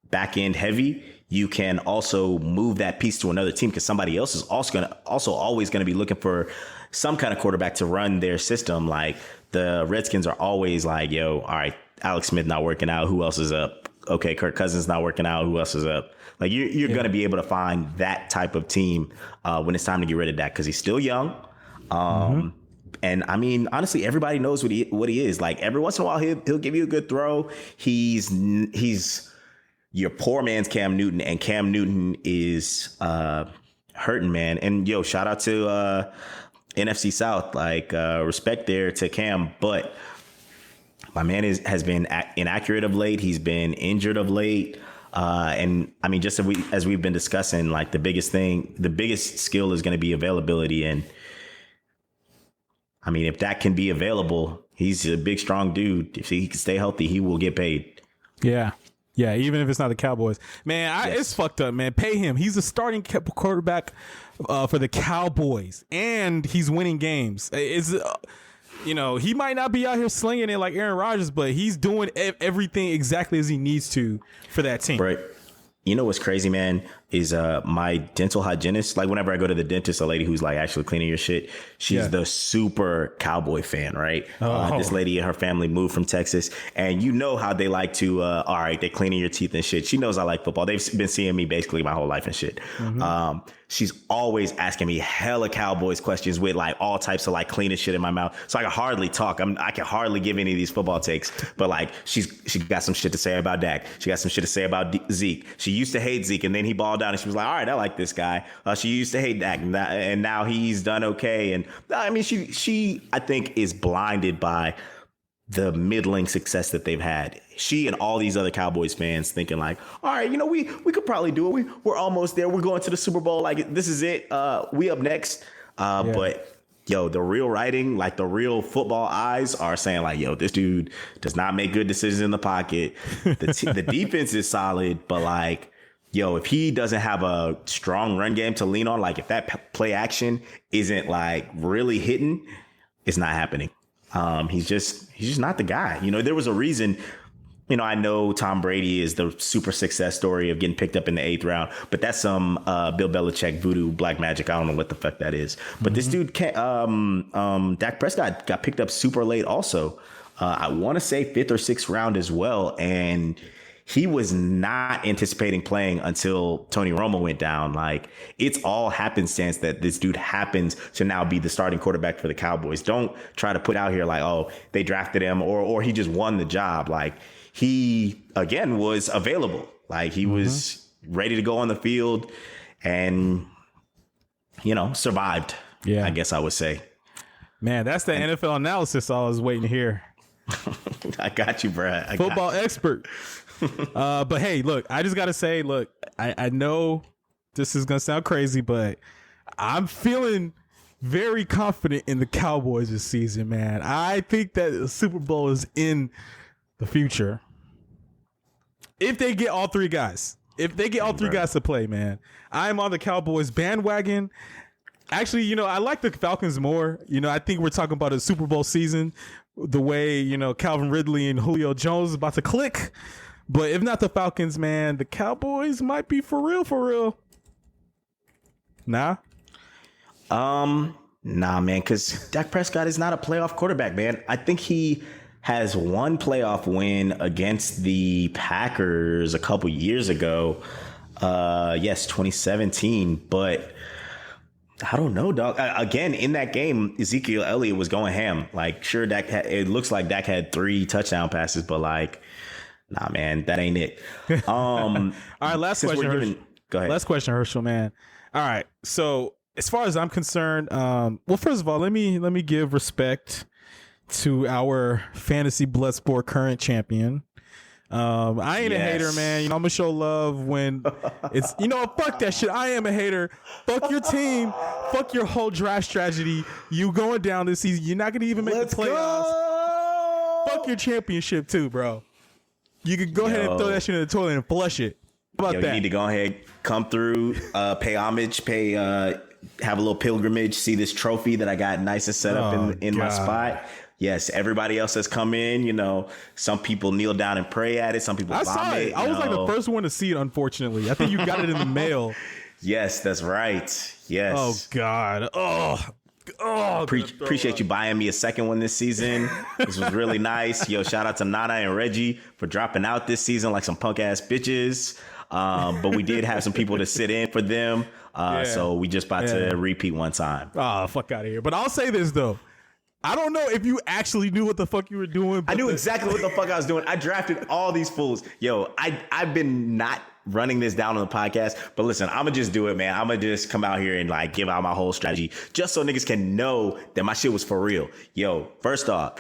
back end heavy, you can also move that piece to another team because somebody else is also always going to be looking for some kind of quarterback to run their system. Like the Redskins are always like, yo, all right, Alex Smith not working out. Who else is up? Okay, Kirk Cousins not working out. Who else is up? Like you're going to be able to find that type of team when it's time to get rid of that because he's still young. And I mean, honestly, everybody knows what he is. Like every once in a while, he'll give you a good throw. He's your poor man's Cam Newton, and Cam Newton is hurting, man. And yo, shout out to NFC South. Like respect there to Cam, but my man has been inaccurate of late. He's been injured of late. And I mean, just as we've been discussing, like the biggest skill is going to be availability. And I mean, if that can be available, he's a big, strong dude. If he can stay healthy, he will get paid. Yeah. Yeah, even if it's not the Cowboys. Man, it's fucked up, man. Pay him. He's a starting quarterback for the Cowboys, and he's winning games. you know, he might not be out here slinging it like Aaron Rodgers, but he's doing everything exactly as he needs to for that team. Right. You know what's crazy, man, is my dental hygienist. Like whenever I go to the dentist, a lady who's like actually cleaning your shit, she's the super Cowboy fan, right? This lady and her family moved from Texas, and you know how they like to, all right, they're cleaning your teeth and shit. She knows I like football. They've been seeing me basically my whole life and shit. She's always asking me hella Cowboys questions with like all types of like cleaning shit in my mouth. So I can hardly talk. I can hardly give any of these football takes, but like she got some shit to say about Dak. She got some shit to say about Zeke. She used to hate Zeke and then he balled down and she was like, all right, I like this guy. She used to hate Dak and now he's done okay. And I mean, she I think is blinded by the middling success that they've had. She and all these other Cowboys fans thinking like, all right, you know, we could probably do it. We're almost there. We're going to the Super Bowl. Like, this is it. We up next. But yo, the real writing, like the real football eyes are saying like, yo, this dude does not make good decisions in the pocket. The defense is solid, but like, yo, if he doesn't have a strong run game to lean on, like if that play action isn't like really hitting, it's not happening. He's just not the guy. You know, there was a reason, you know, I know Tom Brady is the super success story of getting picked up in the 8th round, but that's some Bill Belichick voodoo black magic. I don't know what the fuck that is. But this dude, Dak Prescott got picked up super late also. I want to say 5th or 6th round as well. And he was not anticipating playing until Tony Romo went down. Like, it's all happenstance that this dude happens to now be the starting quarterback for the Cowboys. Don't try to put out here like, oh, they drafted him or he just won the job. Like, he, again, was available. Like, he was ready to go on the field and, you know, survived, I guess I would say. Man, that's the NFL analysis I was waiting to hear. I got you, bro. Football expert. But hey, look, I just got to say, look, I know this is going to sound crazy, but I'm feeling very confident in the Cowboys this season, man. I think that the Super Bowl is in the future. If they get all three guys, to play, man, I'm on the Cowboys bandwagon. Actually, you know, I like the Falcons more. You know, I think we're talking about a Super Bowl season, the way, you know, Calvin Ridley and Julio Jones is about to click. But if not the Falcons, man, the Cowboys might be for real. Nah? Nah, man, because Dak Prescott is not a playoff quarterback, man. I think he has one playoff win against the Packers a couple years ago. 2017. But I don't know, dog. Again, in that game, Ezekiel Elliott was going ham. Like, sure, it looks like Dak had 3 touchdown passes, but like, nah, man, that ain't it. All right, last question. Go ahead. Last question, Herschel, man. All right, so as far as I'm concerned, well, first of all, let me give respect to our fantasy blood sport current champion. I ain't a hater, man. You know, I'm gonna show love when it's, you know, fuck that shit. I am a hater. Fuck your team. Fuck your whole draft strategy. You going down this season. You're not gonna even make the playoffs. Go. Fuck your championship too, bro. You can go ahead and throw that shit in the toilet and flush it. How about that? You need to go ahead, come through, pay homage, have a little pilgrimage, see this trophy that I got nice and set up in my spot. Yes, everybody else has come in. You know, some people kneel down and pray at it. Some people vomit. Saw it. I was like the first one to see it, unfortunately. I think you got it in the mail. Yes, that's right. Yes. Oh, God. Appreciate you buying me a second one this season. This was really nice. Yo, shout out to Nana and Reggie for dropping out this season like some punk ass bitches. But we did have some people to sit in for them. So we just about to repeat one time. Oh, fuck out of here. But I'll say this, though. I don't know if you actually knew what the fuck you were doing. I knew exactly what the fuck I was doing. I drafted all these fools. Yo, I've been not running this down on the podcast, but listen, I'm gonna just do it, man. I'm gonna just come out here and like give out my whole strategy just so niggas can know that my shit was for real. Yo, first off,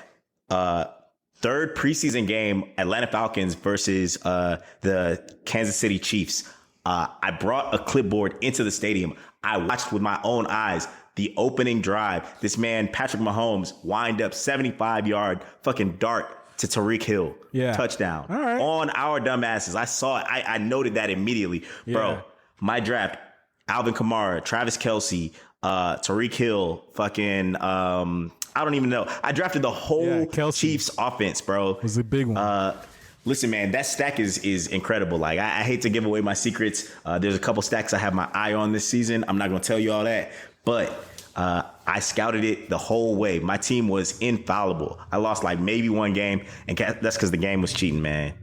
third preseason game, Atlanta Falcons versus the Kansas City Chiefs. I brought a clipboard into the stadium. I watched with my own eyes the opening drive. This man, Patrick Mahomes, wind up 75-yard fucking dart to Tyreek Hill. Yeah. Touchdown. All right. On our dumbasses. I saw it. I noted that immediately. Yeah. Bro, my draft, Alvin Kamara, Travis Kelce, Tyreek Hill, fucking I don't even know. I drafted the whole Kelsey Chiefs offense, bro. was a big one. Listen, man, that stack is incredible. Like, I hate to give away my secrets. There's a couple stacks I have my eye on this season. I'm not going to tell you all that, but I scouted it the whole way. My team was infallible. I lost like maybe one game, and that's because the game was cheating, man.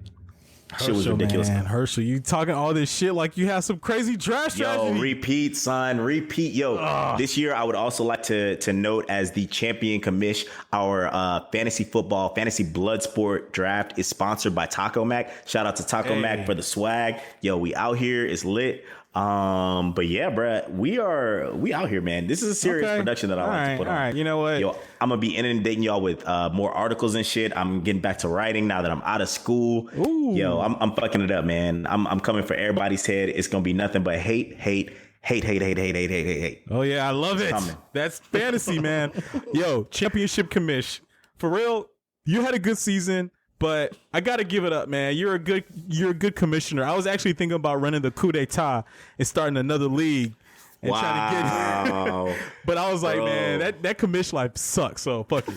Shit was ridiculous. Man, Herschel, you talking all this shit like you have some crazy draft strategy. Yo, repeat, son, repeat. Yo, this year I would also like to note as the champion commish, our fantasy football, fantasy blood sport draft is sponsored by Taco Mac. Shout out to Taco Mac for the swag. Yo, we out here. It's lit. But yeah, bruh, we out here, man. This is a serious production that I like to put on. All right, you know what? Yo, I'm gonna be inundating y'all with more articles and shit. I'm getting back to writing now that I'm out of school. Ooh. Yo, I'm fucking it up, man. I'm coming for everybody's head. It's gonna be nothing but hate. Oh yeah, I love it. That's fantasy, man. Yo, championship commish. For real, you had a good season. But I gotta give it up, man. You're a good commissioner. I was actually thinking about running the coup d'etat and starting another league and trying to get. But I was like, man, that commish life sucks. So fuck it,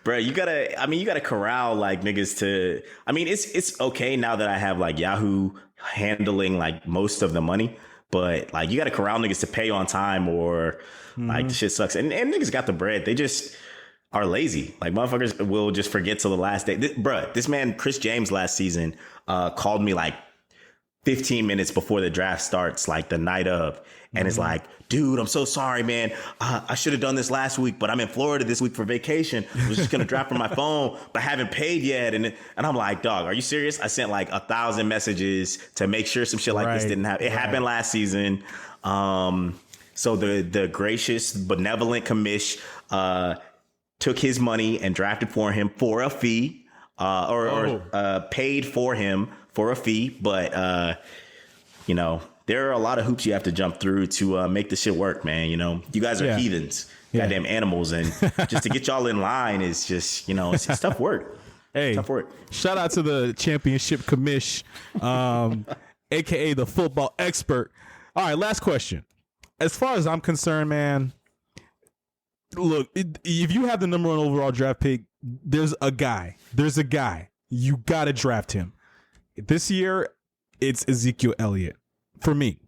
bro. You gotta corral like niggas to. I mean, it's okay now that I have like Yahoo handling like most of the money, but like you gotta corral niggas to pay on time or like the shit sucks. And niggas got the bread. They just are lazy. Like motherfuckers will just forget till the last day. Bruh, this man, Chris James last season, called me like 15 minutes before the draft starts, like the night of. And it's like, dude, I'm so sorry, man. I should have done this last week, but I'm in Florida this week for vacation. I was just going to draft from my phone, but I haven't paid yet. And I'm like, dog, are you serious? I sent like 1,000 messages to make sure some shit like this didn't happen. It happened last season. So the gracious, benevolent commish, took his money and drafted for him for a fee, or paid for him for a fee. But, you know, there are a lot of hoops you have to jump through to make this shit work, man. You know, you guys are heathens, goddamn animals. And just to get y'all in line is just, you know, it's tough work. Hey, tough work. Shout out to the championship commish, a.k.a. the football expert. All right, last question. As far as I'm concerned, man, look, if you have the number 1 overall draft pick, there's a guy. You got to draft him. This year, it's Ezekiel Elliott for me.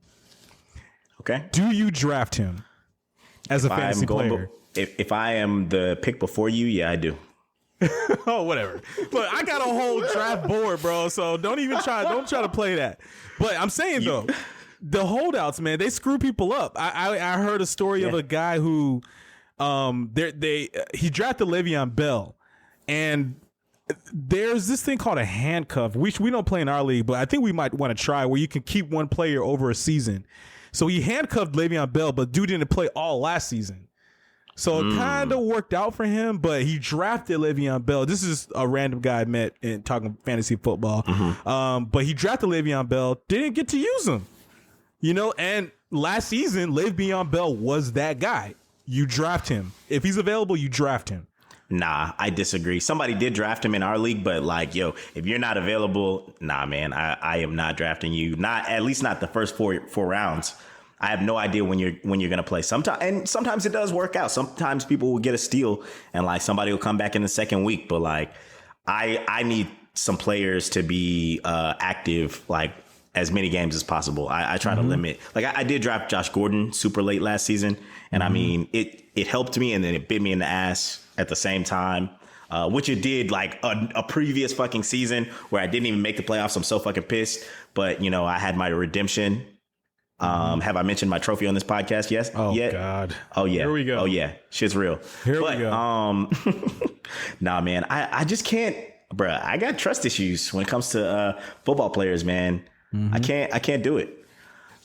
Okay. Do you draft him as a fantasy player? If I am the pick before you, yeah, I do. Oh, whatever. Look, I got a whole draft board, bro, so don't try to play that. But I'm saying, though, the holdouts, man, they screw people up. I heard a story of a guy who he drafted Le'Veon Bell, and there's this thing called a handcuff, which we don't play in our league, but I think we might want to try, where you can keep one player over a season. So he handcuffed Le'Veon Bell, but dude didn't play all last season. So it kind of worked out for him, but he drafted Le'Veon Bell. This is a random guy I met in talking fantasy football. But he drafted Le'Veon Bell, didn't get to use him. You know, and last season, Le'Veon Bell was that guy. You draft him. If he's available, you draft him. Nah, I disagree. Somebody did draft him in our league, but like, yo, if you're not available, nah, man, I am not drafting you. Not at least not the first four rounds. I have no idea when you're gonna play. Sometimes it does work out. Sometimes people will get a steal and like somebody will come back in the second week. But like, I need some players to be active, like as many games as possible. I try to limit. Like I did draft Josh Gordon super late last season, and I mean it helped me, and then it bit me in the ass at the same time. Which it did like a previous fucking season where I didn't even make the playoffs. I'm so fucking pissed. But you know, I had my redemption. Have I mentioned my trophy on this podcast? Yes. Oh, yet? God. Oh, yeah. Here we go. Oh, yeah. Shit's real. Here we go. Nah, man. I just can't, bruh. I got trust issues when it comes to football players, man. I can't do it.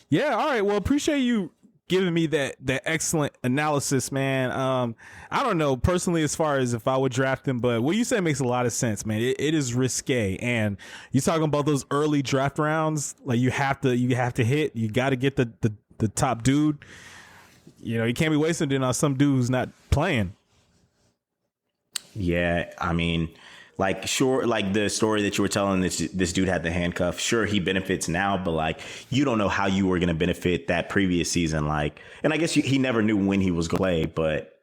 Yeah. All right. Well, appreciate you giving me that excellent analysis, man. I don't know personally as far as if I would draft him, but what you say makes a lot of sense, man. It is risque, and you're talking about those early draft rounds. Like you have to hit. You got to get the top dude. You know, you can't be wasting it on some dude who's not playing. Yeah, I mean, like, sure, like the story that you were telling, this dude had the handcuff. Sure, he benefits now, but like, you don't know how you were going to benefit that previous season. Like, and I guess he never knew when he was going to play, but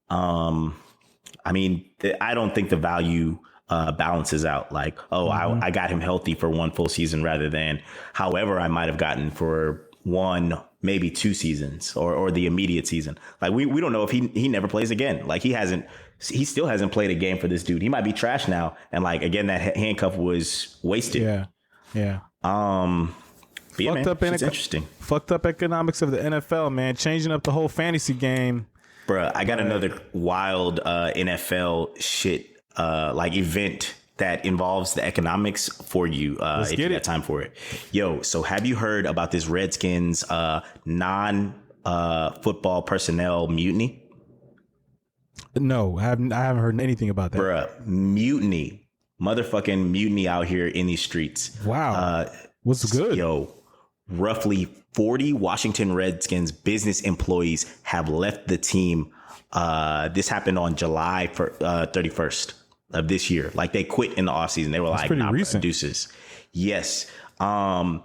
I mean, I don't think the value balances out. Like, oh, I got him healthy for one full season rather than however I might have gotten for one, maybe 2 seasons or the immediate season. Like we don't know if he never plays again. Like he still hasn't played a game for this dude. He might be trash now. And like, again, that handcuff was wasted. Yeah. Yeah. But yeah, man, it's interesting. Fucked up economics of the NFL, man. Changing up the whole fantasy game. Bruh, I got another wild NFL shit like event that involves the economics for you if you got time for it. Yo, so have you heard about this Redskins non football personnel mutiny? No, I haven't heard anything about that. Bruh, mutiny. Motherfucking mutiny out here in these streets. Wow. What's good? Yo, roughly 40 Washington Redskins business employees have left the team. This happened on July 31st of this year. Like they quit in the offseason. They were like, nah, recent. Deuces. Yes. Bruh,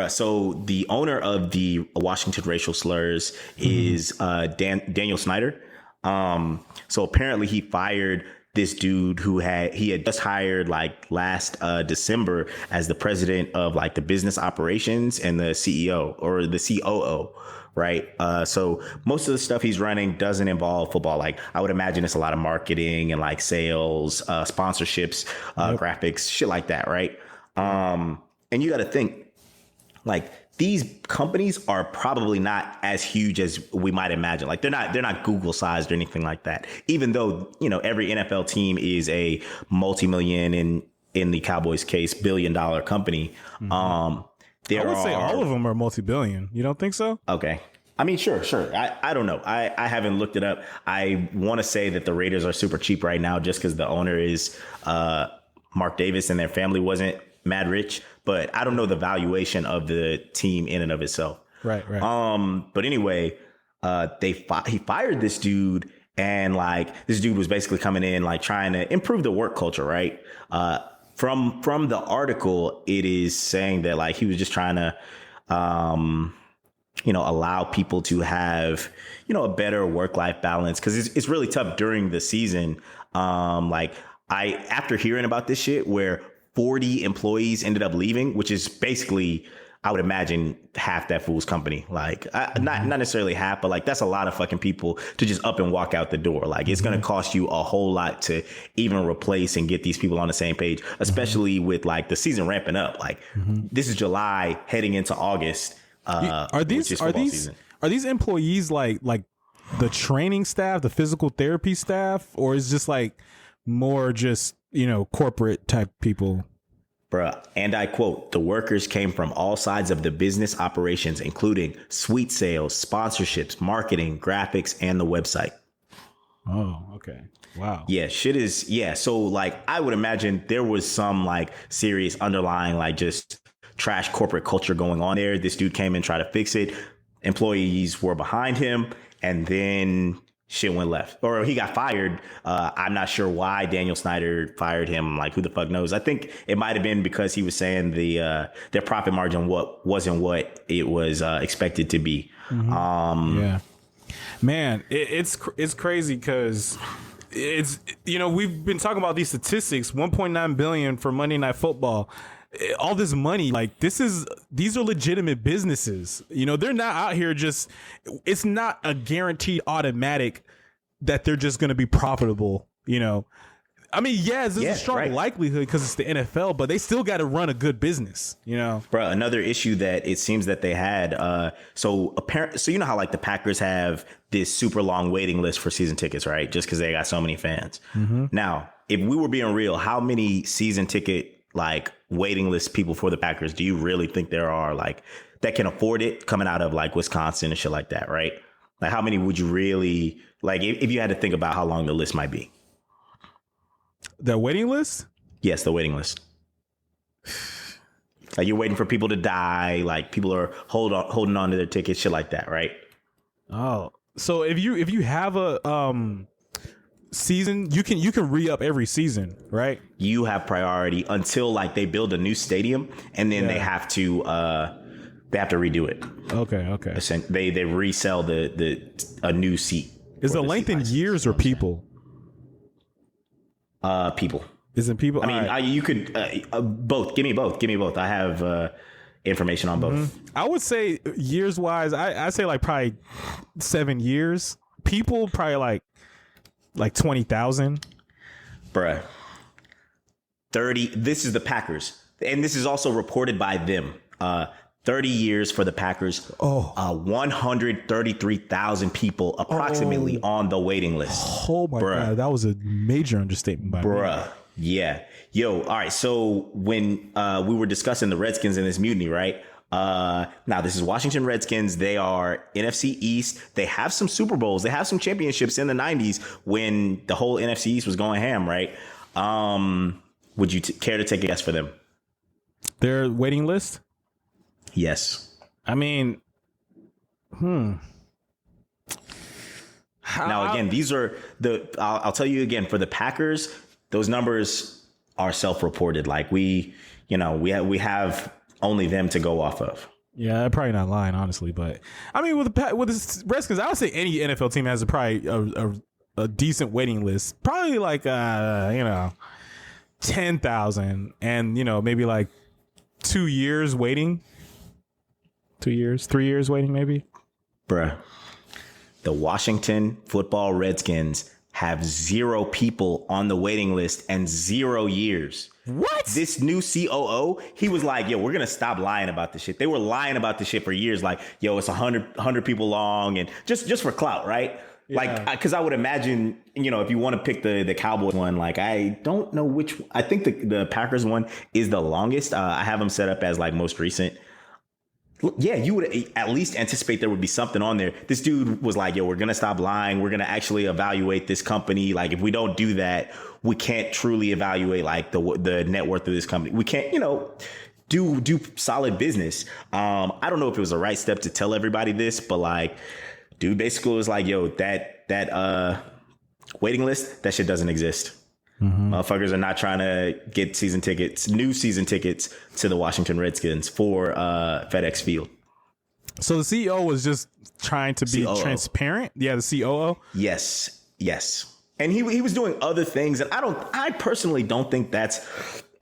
so the owner of the Washington racial slurs is Daniel Snyder. So apparently he fired this dude who had just hired like last December as the president of like the business operations and the CEO or the COO. Right. So most of the stuff he's running doesn't involve football. Like I would imagine it's a lot of marketing and like sales, sponsorships, graphics, shit like that. Right. And you got to think like these companies are probably not as huge as we might imagine. Like they're not Google sized or anything like that, even though, you know, every NFL team is a multi-million in the Cowboys case, $1 billion company. I would say all of them are multi-billion. You don't think so? Okay. I mean, sure. I don't know. I haven't looked it up. I want to say that the Raiders are super cheap right now just because the owner is Mark Davis and their family wasn't mad rich. But I don't know the valuation of the team in and of itself. Right. But anyway, he fired this dude. And like this dude was basically coming in like trying to improve the work culture. Right. From the article, it is saying that like he was just trying to, allow people to have, a better work-life balance. Cause it's really tough during the season. After hearing about this shit where 40 employees ended up leaving, which is basically, I would imagine half that fool's company. Like not necessarily half, but like that's a lot of fucking people to just up and walk out the door. Like it's going to cost you a whole lot to even replace and get these people on the same page, especially with like the season ramping up. Like this is July heading into August. Are these employees like the training staff, the physical therapy staff, or is just like more just, corporate type people? Bruh, and I quote, the workers came from all sides of the business operations, including suite sales, sponsorships, marketing, graphics, and the website. Oh, okay. Wow. Yeah, shit is. Yeah. So like, I would imagine there was some like serious underlying, like just trash corporate culture going on there. This dude came and tried to fix it. Employees were behind him. And then shit went left, or he got fired. I'm not sure why Daniel Snyder fired him. Like, who the fuck knows? I think it might have been because he was saying their profit margin wasn't what it was expected to be. Yeah, man, it's crazy because it's we've been talking about these statistics. 1.9 billion for Monday Night Football. All this money, like these are legitimate businesses. They're not out here it's not a guaranteed automatic that they're just going to be profitable. I mean, yes, there's a strong likelihood because it's the NFL, but they still got to run a good business, Bro, another issue that it seems that they had, so you know how like the Packers have this super long waiting list for season tickets, right? Just because they got so many fans. Now, if we were being real, how many season ticket like waiting list people for the Packers do you really think there are like that can afford it coming out of like Wisconsin and shit like that, right? Like how many would you really like if you had to think about how long the list might be? The waiting list? Yes, the waiting list. Like you're waiting for people to die, like people are holding on to their tickets, shit like that, right? Oh, so if you have a season, you can re-up every season, right? You have priority until like they build a new stadium, and then they have to redo it. Okay. They resell a new seat Is the length in years or people? People. Is it people? I mean, right. you could both. Give me both. I have information on both. I would say years wise, I say like probably 7 years. People probably like 20,000. Bruh. 30. This is the Packers, and this is also reported by them. 30 years for the Packers. 133,000 people approximately on the waiting list. Oh my God, that was a major understatement by me. Yeah. Yo, all right. So when we were discussing the Redskins in this mutiny, right? Now this is Washington Redskins. They are NFC East. They have some Super Bowls. They have some championships in the 90s when the whole NFC East was going ham, right? Would you care to take a guess for them? Their waiting list? Yes. I mean, Now again, these are I'll tell you again, for the Packers, those numbers are self-reported. Like we have only them to go off of. Yeah, I'm probably not lying, honestly, but I mean, with the Redskins, I would say any NFL team has a decent waiting list. Probably like 10,000, and maybe like 2 years waiting. 2 years, 3 years waiting, maybe. Bruh, the Washington Football Redskins have 0 people on the waiting list and 0 years. What? This new COO, he was like, yo, we're going to stop lying about this shit. They were lying about this shit for years. Like, yo, it's 100 people long, and just for clout, right? Yeah. Like, because I would imagine, if you want to pick the Cowboys one, like, I don't know which. I think the Packers one is the longest. I have them set up as like most recent. Yeah, you would at least anticipate there would be something on there. This dude was like, yo, we're going to stop lying. We're going to actually evaluate this company. Like, if we don't do that, we can't truly evaluate like the net worth of this company. We can't, do solid business. I don't know if it was the right step to tell everybody this, but like, dude basically was like, yo, that waiting list, that shit doesn't exist. Mm-hmm. Motherfuckers are not trying to get new season tickets to the Washington Redskins for FedEx Field. So the CEO was just trying to be transparent. Yeah, the COO. Yes. And he was doing other things, and I personally don't think that's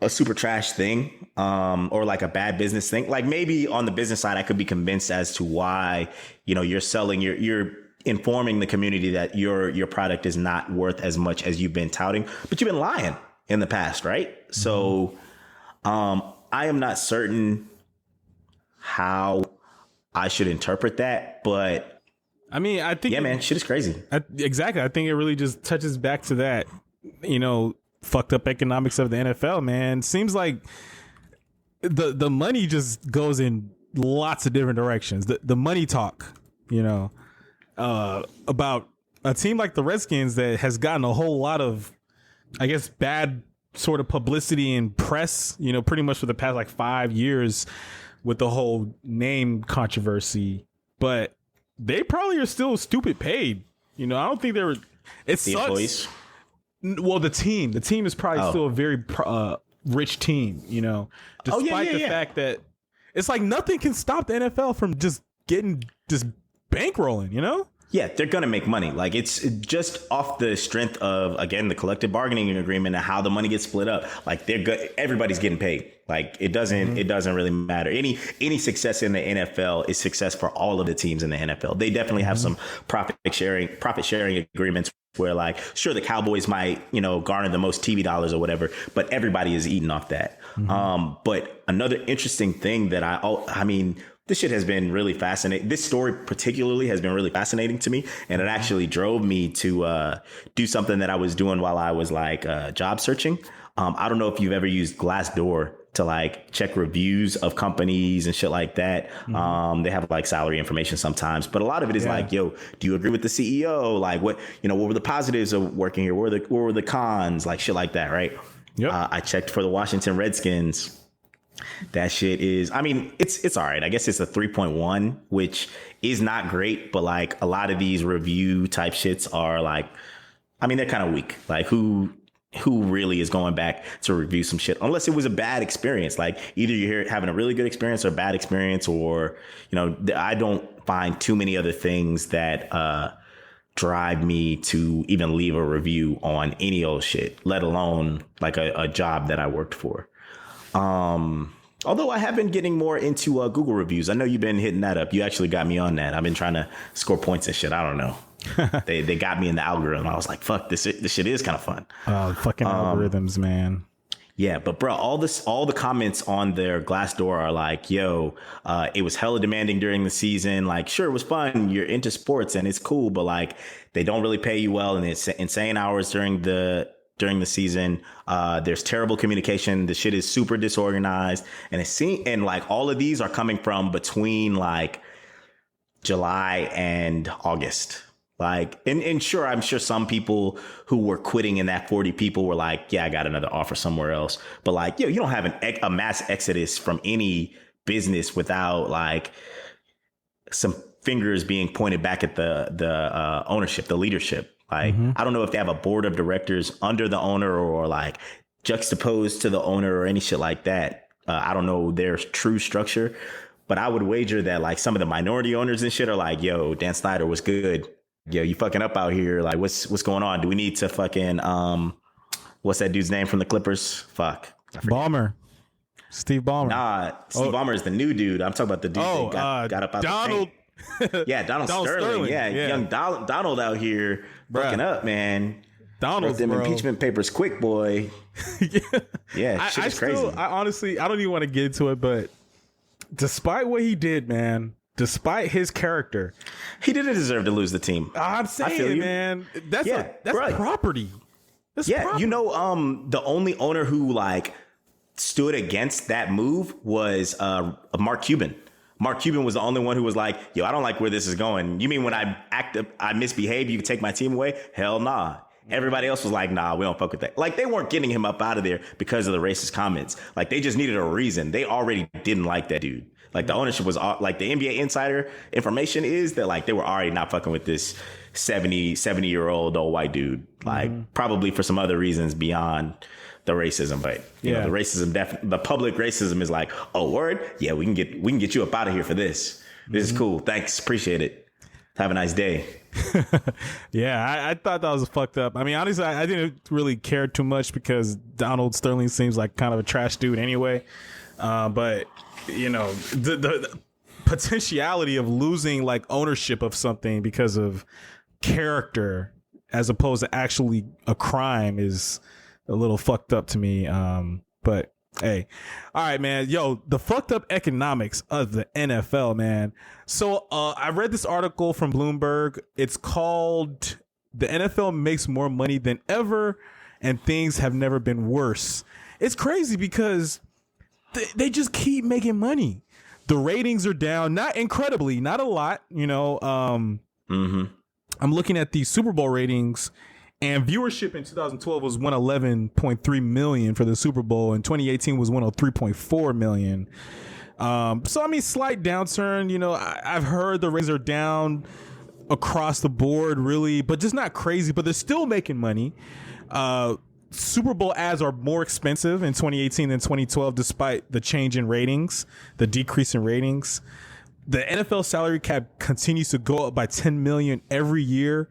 a super trash thing, or like a bad business thing. Like, maybe on the business side, I could be convinced as to why, you're selling, you're informing the community that your product is not worth as much as you've been touting, but you've been lying in the past, right? Mm-hmm. So I am not certain how I should interpret that, but I mean, I think, yeah, man, shit is crazy. Exactly. I think it really just touches back to that, fucked up economics of the NFL, man. Seems like the money just goes in lots of different directions. The money talk, about a team like the Redskins that has gotten a whole lot of, I guess, bad sort of publicity and press, pretty much for the past like 5 years with the whole name controversy, but they probably are still stupid paid. I don't think they were. It sucks. Employees? Well, the team is probably still a very rich team, despite the fact that it's like nothing can stop the NFL from just bankrolling, Yeah, they're going to make money. Like, it's just off the strength of, again, the collective bargaining agreement and how the money gets split up. Like, everybody's getting paid. Like, it doesn't really matter. Any success in the NFL is success for all of the teams in the NFL. They definitely have some profit sharing agreements where, like, sure, the Cowboys might, garner the most TV dollars or whatever, but everybody is eating off that. Mm-hmm. But another interesting thing that this shit has been really fascinating. This story particularly has been really fascinating to me. And it actually drove me to do something that I was doing while I was like job searching. I don't know if you've ever used Glassdoor to like check reviews of companies and shit like that. Mm-hmm. They have like salary information sometimes, but a lot of it is like, yo, do you agree with the CEO? Like, what were the positives of working here? What were the cons? Like, shit like that, right? Yep. I checked for the Washington Redskins. That shit is, it's all right. I guess it's a 3.1, which is not great, but like a lot of these review type shits are like, they're kind of weak. Like, who really is going back to review some shit unless it was a bad experience? Like, either you're having a really good experience or a bad experience, or, I don't find too many other things that drive me to even leave a review on any old shit, let alone like a job that I worked for. Although I have been getting more into Google reviews. I know you've been hitting that up. You actually got me on that. I've been trying to score points and shit. I don't know. They got me in the algorithm. I was like, fuck, this shit is kind of fun. Oh, fucking algorithms, man. Yeah, but bro, all the comments on their Glassdoor are like, yo, it was hella demanding during the season. Like, sure, it was fun. You're into sports and it's cool, but like they don't really pay you well and it's insane hours during the season. There's terrible communication. The shit is super disorganized. And like all of these are coming from between like July and August. Like, and sure, I'm sure some people who were quitting in that 40 people were like, yeah, I got another offer somewhere else. But like, yo, you don't have a mass exodus from any business without like some fingers being pointed back at the ownership, the leadership. Like, I don't know if they have a board of directors under the owner or like juxtaposed to the owner or any shit like that. I don't know their true structure, but I would wager that like some of the minority owners and shit are like, yo, Dan Snyder was good. Yo, you fucking up out here. Like, what's going on? Do we need to fucking, what's that dude's name from the Clippers? Fuck. Ballmer. Steve Ballmer. Nah, Steve Ballmer is the new dude. I'm talking about the dude that got up out Donald. the paint. Yeah, Donald Sterling. Yeah, young Donald out here fucking up, man. Donald, them impeachment papers quick, boy. Yeah, shit is crazy. I honestly, I don't even want to get into it, but despite what he did, man, despite his character, he didn't deserve to lose the team. I'm saying, man, that's property. That's property. You know, the only owner who like stood against that move was Mark Cuban. Mark Cuban was the only one who was like, yo, I don't like where this is going. You mean when I misbehave, you can take my team away? Hell nah. Everybody else was like, nah, we don't fuck with that. Like, they weren't getting him up out of there because of the racist comments. Like, they just needed a reason. They already didn't like that dude. Like, the ownership was like, the NBA insider information is that like they were already not fucking with this 70-year-old old white dude. Like, probably for some other reasons beyond the racism. But you know, the racism, the public racism is like, oh, word, yeah, we can get you up out of here for this. This is cool. Thanks, appreciate it. Have a nice day. Yeah, I thought that was fucked up. I mean, honestly, I didn't really care too much because Donald Sterling seems like kind of a trash dude anyway. But you know, the potentiality of losing like ownership of something because of character as opposed to actually a crime is a little fucked up to me. But hey, all right, man. Yo, the fucked up economics of the NFL, man. So I read this article from Bloomberg. It's called "The NFL Makes More Money Than Ever and Things Have Never Been Worse." It's crazy because they just keep making money. The ratings are down, not incredibly, not a lot. You know, I'm looking at the Super Bowl ratings. And viewership in 2012 was 111.3 million for the Super Bowl, and 2018 was 103.4 million. So I mean, slight downturn. You know, I've heard the ratings are down across the board, really, but just not crazy. But they're still making money. Super Bowl ads are more expensive in 2018 than 2012, despite the change in ratings, the decrease in ratings. The NFL salary cap continues to go up by 10 million every year.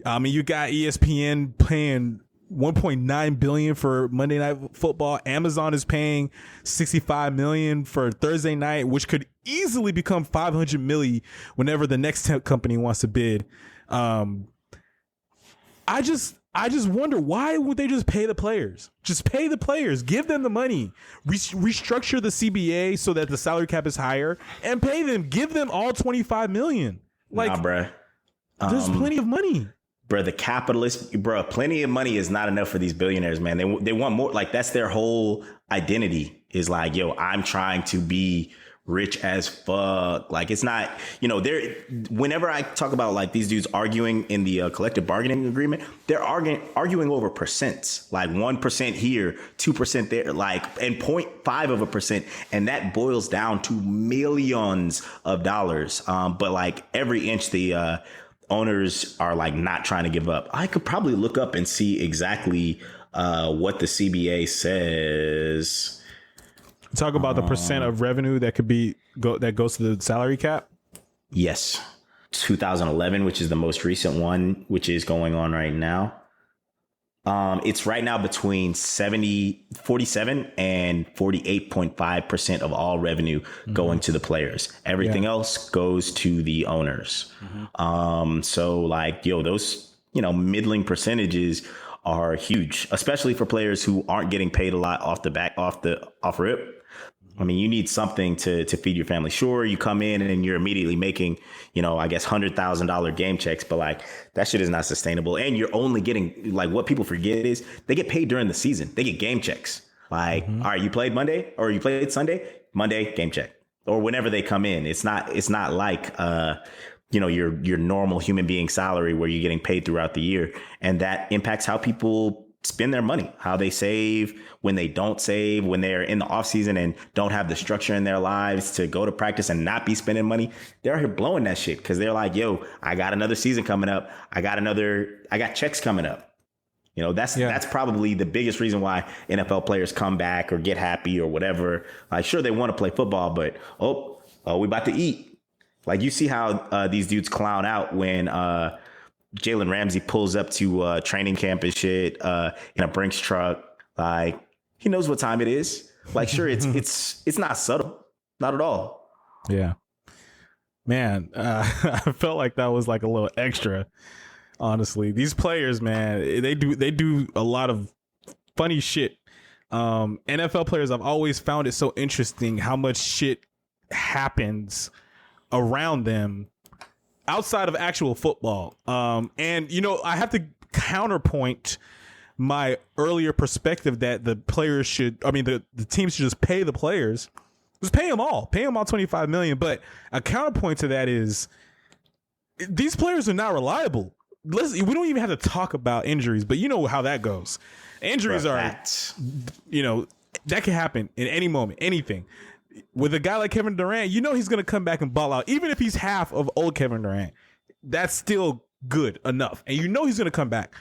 I mean, you got ESPN paying $1.9 billion for Monday Night Football. Amazon is paying $65 million for Thursday night, which could easily become $500 million whenever the next tech company wants to bid. I just wonder, why would they just pay the players? Just pay the players, give them the money, restructure the CBA so that the salary cap is higher, and pay them. Give them all $25 million. Like, nah, bruh. There's plenty of money. Bro, the capitalists, bro, plenty of money is not enough for these billionaires, man. They want more. Like, that's their whole identity, is like, yo, I'm trying to be rich as fuck. Like, it's not, you know, whenever I talk about like these dudes arguing in the collective bargaining agreement, they're arguing over percents, like 1% here, 2% there, like, and 0.5%. And that boils down to millions of dollars. But like every inch the owners are like not trying to give up. I could probably look up and see exactly what the CBA says. Talk about the percent of revenue that could be that goes to the salary cap. Yes. 2011, which is the most recent one, which is going on right now. It's right now between 47 and 48.5% of all revenue going to the players. Everything else goes to the owners. So like, those, middling percentages are huge, especially for players who aren't getting paid a lot off rip. I mean, you need something to feed your family. Sure, you come in and you're immediately making, I guess $100,000 game checks, but like that shit is not sustainable. And you're only getting, like, what people forget is they get paid during the season. They get game checks. Like, all right, you played Monday or you played Sunday, Monday game check, or whenever they come in. It's not like your normal human being salary where you're getting paid throughout the year, and that impacts how people spend their money, how they save, when they don't save, when they're in the off season and don't have the structure in their lives to go to practice and not be spending money. They're here blowing that shit because they're like, I got another season coming up. I got checks coming up. That's probably the biggest reason why NFL players come back or get happy or whatever. Like, sure, they want to play football, but we about to eat. Like, you see how these dudes clown out when Jalen Ramsey pulls up to training camp and shit in a Brinks truck. Like, he knows what time it is. Like, sure, it's not subtle, not at all. Yeah, man, I felt like that was like a little extra. Honestly, these players, man, they do a lot of funny shit. NFL players, I've always found it so interesting how much shit happens around them outside of actual football. And I have to counterpoint my earlier perspective that the teams should just pay the players. Just pay them all $25 million. But a counterpoint to that is these players are not reliable. We don't even have to talk about injuries, but you know how that goes. Injuries are, that can happen in any moment, anything. With a guy like Kevin Durant, he's going to come back and ball out. Even if he's half of old Kevin Durant, that's still good enough. And he's going to come back.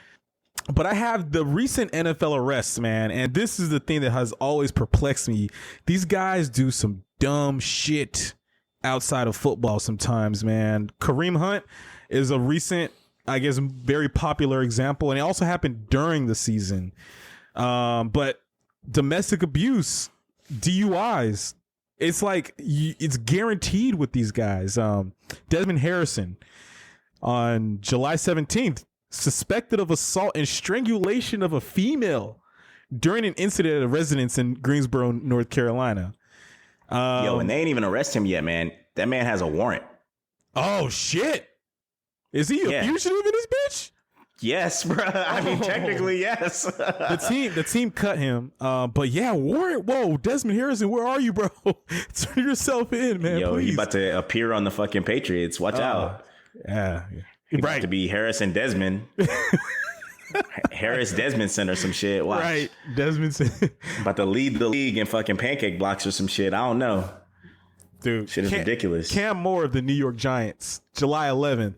But I have the recent NFL arrests, man. And this is the thing that has always perplexed me. These guys do some dumb shit outside of football sometimes, man. Kareem Hunt is a recent, I guess, very popular example. And it also happened during the season. But domestic abuse, DUIs, it's like it's guaranteed with these guys. Desmond Harrison on July 17th, suspected of assault and strangulation of a female during an incident at a residence in Greensboro, North Carolina. And they ain't even arrest him yet, man. That man has a warrant. Oh, shit. Is he a fugitive in this bitch? Yes, bro. I mean, technically, yes. The team cut him. But yeah, warrant. Whoa, Desmond Harrison, where are you, bro? Turn yourself in, man. Please. You about to appear on the fucking Patriots. Watch out. Yeah. Right. About to be Harris and Desmond. Harris Desmondson or some shit. Watch. Right. Desmondson. About to lead the league in fucking pancake blocks or some shit. I don't know. Dude. Shit is ridiculous. Cam Moore of the New York Giants, July 11th.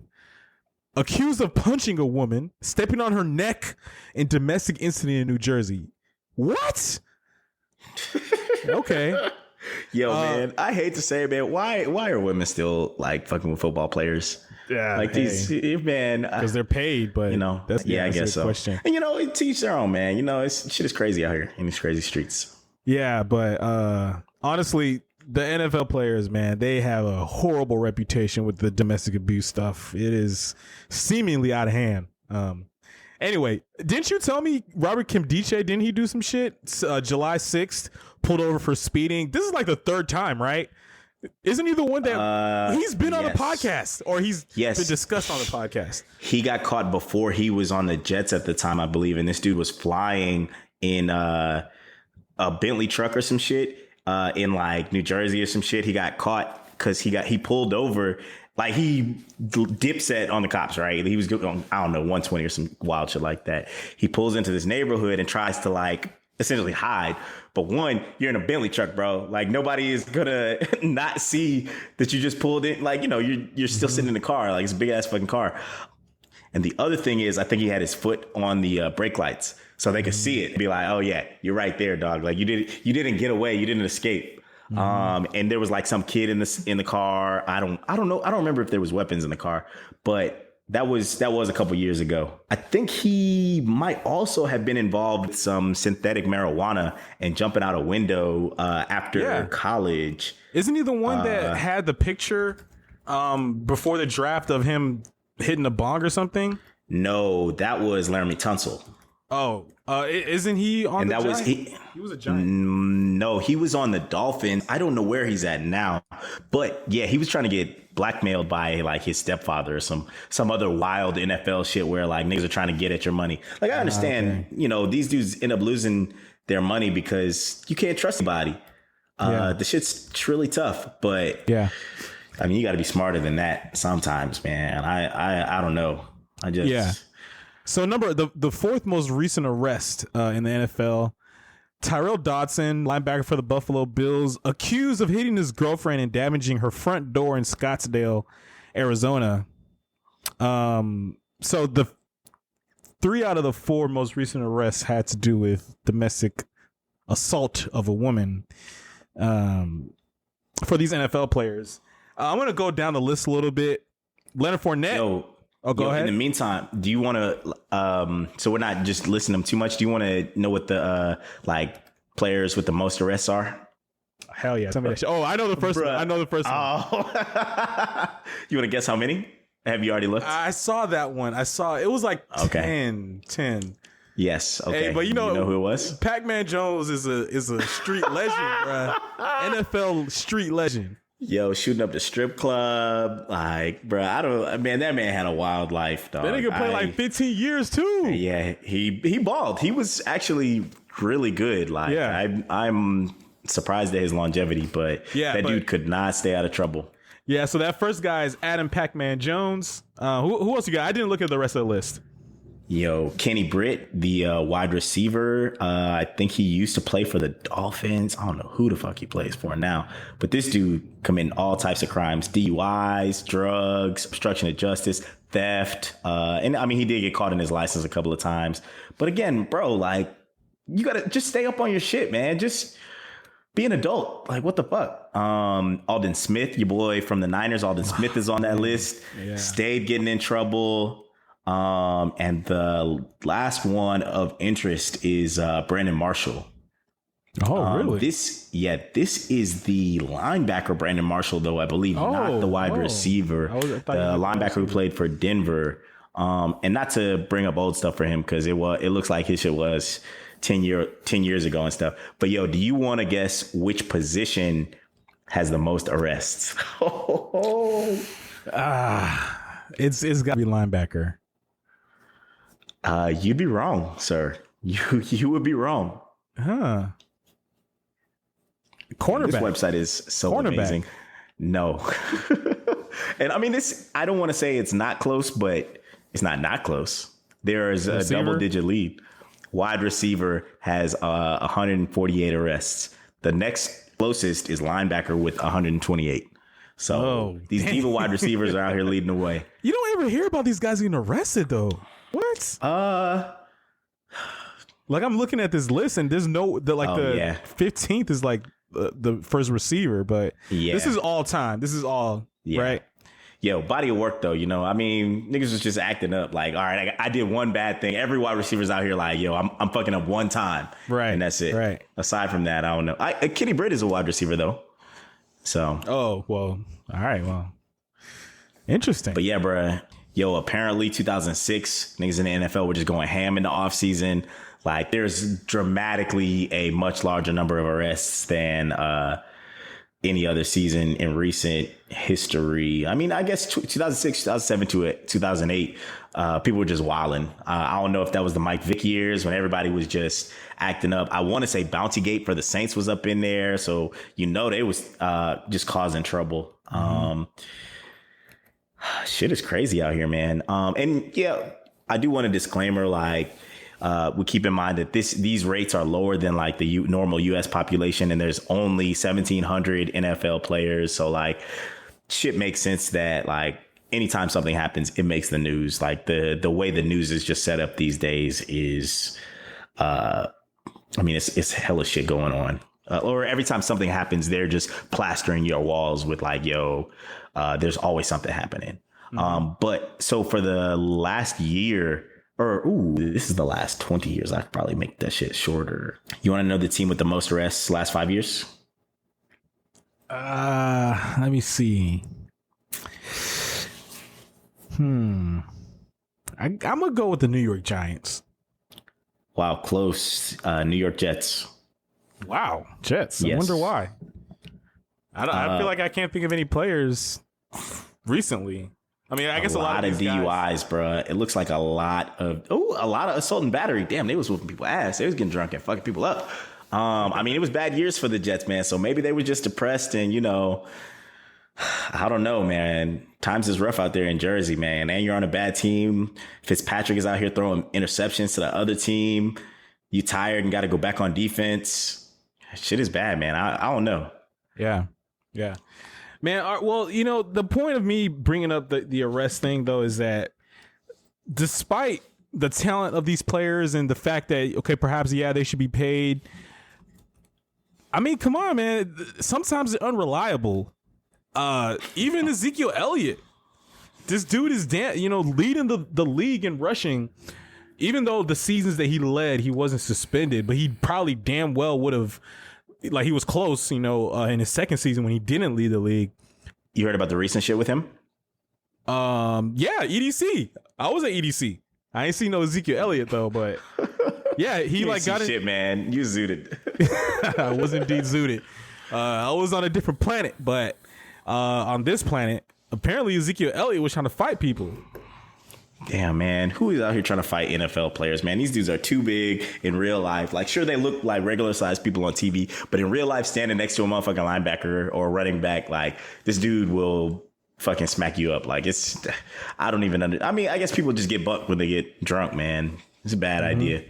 Accused of punching a woman, stepping on her neck in domestic incident in New Jersey. What? Okay. Man, I hate to say it, man. Why are women still like fucking with football players? Yeah, like these, man. Because they're paid, but I guess so. Question. And teach their own, man. Shit is crazy out here in these crazy streets. Yeah, but honestly, the NFL players, man, they have a horrible reputation with the domestic abuse stuff. It is seemingly out of hand. Anyway, didn't you tell me Robert Kimdiche, didn't he do some shit? July 6th, pulled over for speeding. This is like the third time, right? Isn't he the one that he's been on the podcast, or he's been discussed on the podcast? He got caught before he was on the Jets at the time, I believe. And this dude was flying in a Bentley truck or some shit. In like New Jersey or some shit. He got caught because he pulled over, like he dipset on the cops, right? He was going, I don't know, 120 or some wild shit like that. He pulls into this neighborhood and tries to like essentially hide. But one, you're in a Bentley truck, bro. Like nobody is gonna not see that you just pulled in. Like, you're still sitting in the car. Like it's a big ass fucking car. And the other thing is, I think he had his foot on the brake lights so they could see it and be like, oh yeah, you're right there, dog. Like you didn't get away. You didn't escape. And there was like some kid in the car. I don't know. I don't remember if there was weapons in the car, but that was a couple years ago. I think he might also have been involved with some synthetic marijuana and jumping out a window after college. Isn't he the one that had the picture before the draft of him hitting a bong or something? No, that was Laramie Tunsil. Oh, isn't he on? And the that Giants? He was a Giant. No, he was on the Dolphins. I don't know where he's at now, but yeah, he was trying to get blackmailed by like his stepfather or some other wild NFL shit where like niggas are trying to get at your money. Like I understand, you know, these dudes end up losing their money because you can't trust anybody. The shit's really tough, but yeah, I mean, you got to be smarter than that sometimes, man. I don't know. So the fourth most recent arrest in the NFL, Tyrell Dodson, linebacker for the Buffalo Bills, accused of hitting his girlfriend and damaging her front door in Scottsdale, Arizona. So the 3 out of the 4 most recent arrests had to do with domestic assault of a woman for these NFL players. I'm going to go down the list a little bit. Leonard Fournette. Go ahead. In the meantime, do you want to, so we're not just listing them too much. Do you want to know what the, like players with the most arrests are? Hell yeah. Oh, I know the first one. I know the first one. You want to guess how many? Have you already looked? I saw that one. It was like 10. Yes. Okay. Hey, but you know who it was? Pac-Man Jones is a street legend, bro. NFL street legend. Yo, shooting up the strip club, like, bro, that man had a wild life, dog. That nigga played like 15 years too. Yeah, he balled. He was actually really good. Like, I'm surprised at his longevity, but dude could not stay out of trouble. Yeah, so that first guy is Adam Pac-Man Jones. Who else you got? I didn't look at the rest of the list. Yo, Kenny Britt, the wide receiver. I think he used to play for the Dolphins. I don't know who the fuck he plays for now. But this dude committing all types of crimes. DUIs, drugs, obstruction of justice, theft. And I mean, he did get caught in his license a couple of times. But again, bro, like, you got to just stay up on your shit, man. Just be an adult. Like, what the fuck? Aldon Smith, your boy from the Niners. Aldon Smith is on that list. Yeah. Stayed getting in trouble. And the last one of interest is Brandon Marshall. Oh, really? This is the linebacker Brandon Marshall, though, I believe, not the wide receiver. The linebacker who played for Denver. And not to bring up old stuff for him because it looks like his shit was 10 years ago and stuff. But yo, do you want to guess which position has the most arrests? It's got to be linebacker. You'd be wrong, sir. You would be wrong. Huh. Cornerback. This website is so amazing. No. And I mean, I don't want to say it's not close, but it's not close. There is a double-digit lead. Wide receiver has 148 arrests. The next closest is linebacker with 128. So these diva wide receivers are out here leading the way. You don't ever hear about these guys getting arrested, though. What? Like, I'm looking at this list and there's the 15th is like the first receiver, but this is all time. This is all right. Yo, body of work though, you know. I mean, niggas was just acting up. Like, all right, I did one bad thing. Every wide receiver's out here like, yo, I'm fucking up one time, right? And that's it. Right. Aside from that, I don't know. Kenny Britt is a wide receiver though. So. Oh well. All right. Well. Interesting. But yeah, bro. Yo, apparently 2006, niggas in the NFL were just going ham in the offseason. Like, there's dramatically a much larger number of arrests than any other season in recent history. I mean, I guess 2006, 2007 to 2008, people were just wilding. I don't know if that was the Mike Vick years when everybody was just acting up. I want to say Bounty Gate for the Saints was up in there. So, you know, they was just causing trouble. Shit is crazy out here, man. And yeah, I do want a disclaimer. Like, we keep in mind that these rates are lower than like the normal U.S. population, and there's only 1,700 NFL players. So like, shit makes sense that like anytime something happens, it makes the news. Like the way the news is just set up these days is, I mean, it's hella shit going on. Or every time something happens, they're just plastering your walls with like, yo, there's always something happening. But so for the last year, this is the last 20 years. I could probably make that shit shorter. You want to know the team with the most arrests last 5 years? Let me see. I'm gonna go with the New York Giants. Wow, close. New York Jets. Wow, Jets. I Yes. wonder why. I feel like I can't think of any players recently. I mean, I guess a lot of these DUIs, guys, bro. It looks like a lot of assault and battery. Damn, they was whooping people ass. They was getting drunk and fucking people up. I mean, it was bad years for the Jets, man. So maybe they were just depressed and, I don't know, man. Times is rough out there in Jersey, man. And you're on a bad team. Fitzpatrick is out here throwing interceptions to the other team. You tired and got to go back on defense. Shit is bad, man. I don't know. Yeah. Man, well, the point of me bringing up the arrest thing, though, is that despite the talent of these players and the fact that, okay, perhaps, they should be paid. I mean, come on, man. Sometimes they're unreliable. Even Ezekiel Elliott, this dude is leading the league in rushing. Even though the seasons that he led, he wasn't suspended, but he probably damn well would have, he was close, in his second season when he didn't lead the league. You heard about the recent shit with him? Yeah, EDC. I was at EDC. I ain't seen no Ezekiel Elliott though, but yeah, he got it. Shit, man. You zooted. I was indeed zooted. I was on a different planet, but on this planet, apparently Ezekiel Elliott was trying to fight people. Damn, man. Who is out here trying to fight NFL players, man? These dudes are too big in real life. Like, sure, they look like regular sized people on TV, but in real life, standing next to a motherfucking linebacker or running back, like, this dude will fucking smack you up. Like, I don't even I mean, I guess people just get bucked when they get drunk, man. It's a bad idea.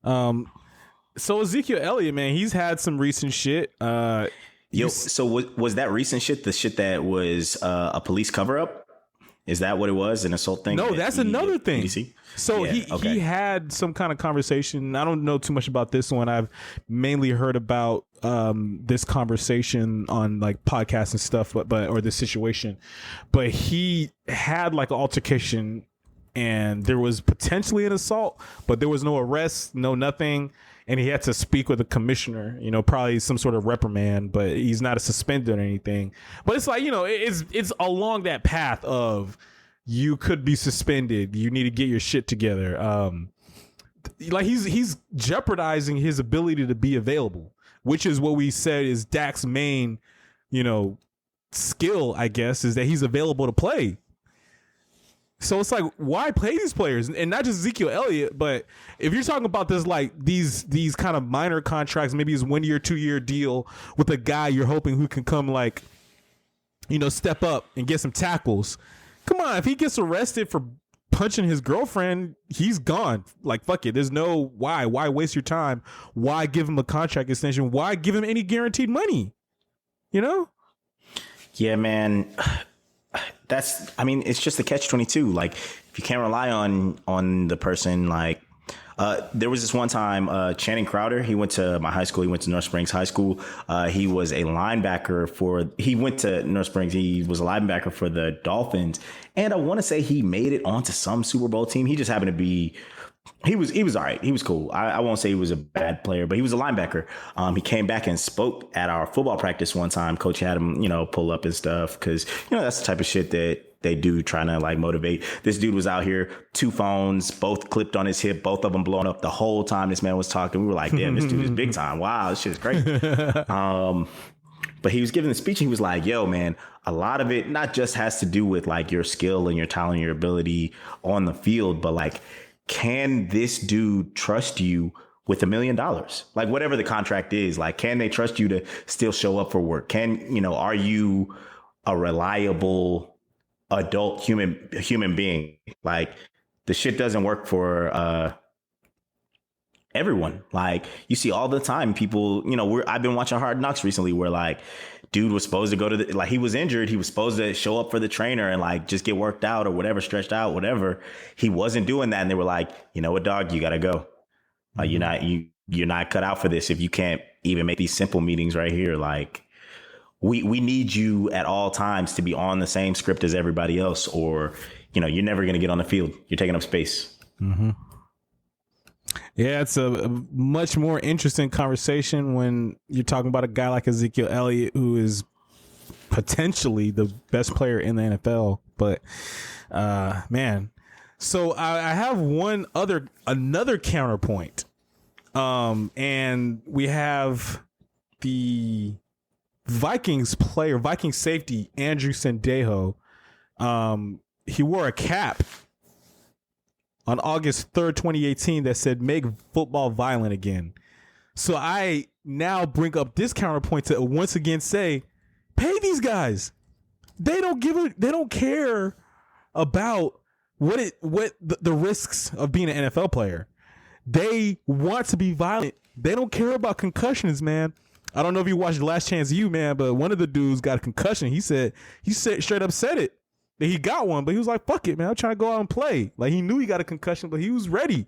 So Ezekiel Elliott, man, he's had some recent shit. So was that recent shit the shit that was a police cover up? Is that what it was? An assault thing? No, that's another thing. EDC? So Yeah, he had some kind of conversation. I don't know too much about this one. I've mainly heard about this conversation on like podcasts and stuff, but or this situation. But he had like an altercation, and there was potentially an assault, but there was no arrest, no nothing. And he had to speak with the commissioner, probably some sort of reprimand, but he's not suspended or anything. But it's like, it's along that path of you could be suspended. You need to get your shit together. Like he's jeopardizing his ability to be available, which is what we said is Dak's main, skill, I guess, is that he's available to play. So it's like, why play these players? And not just Ezekiel Elliott, but if you're talking about this, like these kind of minor contracts, maybe it's 1 year, 2 year deal with a guy you're hoping who can come like, step up and get some tackles. Come on, if he gets arrested for punching his girlfriend, he's gone. Like, fuck it. There's no why. Why waste your time? Why give him a contract extension? Why give him any guaranteed money? Yeah, man. It's just a catch-22. Like, if you can't rely on the person, like, there was this one time, Channing Crowder, he went to my high school. He went to North Springs High School. He was a linebacker he went to North Springs. He was a linebacker for the Dolphins. And I want to say he made it onto some Super Bowl team. He just happened to be, he was all right. He was cool. I won't say he was a bad player, but he was a linebacker. He came back and spoke at our football practice one time. Coach had him, pull up and stuff. Cause that's the type of shit that they do, trying to like motivate. This dude was out here, 2 phones, both clipped on his hip, both of them blown up the whole time this man was talking. We were like, damn, this dude is big time. Wow, this shit is crazy. But he was giving the speech and he was like, yo, man, a lot of it not just has to do with like your skill and your talent, and your ability on the field, but like, can this dude trust you with $1 million? Like whatever the contract is, like, can they trust you to still show up for work? Are you a reliable adult human being? Like, the shit doesn't work for everyone. Like, you see all the time people, I've been watching Hard Knocks recently where like dude was supposed to go to like, he was injured. He was supposed to show up for the trainer and like just get worked out or whatever, stretched out, whatever. He wasn't doing that. And they were like, you know what, dog, you got to go. You're not cut out for this if you can't even make these simple meetings right here. Like we need you at all times to be on the same script as everybody else, or, you know, you're never going to get on the field. You're taking up space. Mm-hmm. Yeah, it's a much more interesting conversation when you're talking about a guy like Ezekiel Elliott, who is potentially the best player in the NFL. But man, so I have another counterpoint, and we have the Vikings safety Andrew Sendejo. He wore a cap on August 3rd, 2018 that said "Make football violent again." So I now bring up this counterpoint to once again say, pay these guys. They don't care about the risks of being an NFL player. They want to be violent. They don't care about concussions, man. I don't know if you watched The Last Chance U, man, but one of the dudes got a concussion. He straight up said it. That he got one, but he was like, fuck it, man. I'm trying to go out and play. Like, he knew he got a concussion, but he was ready.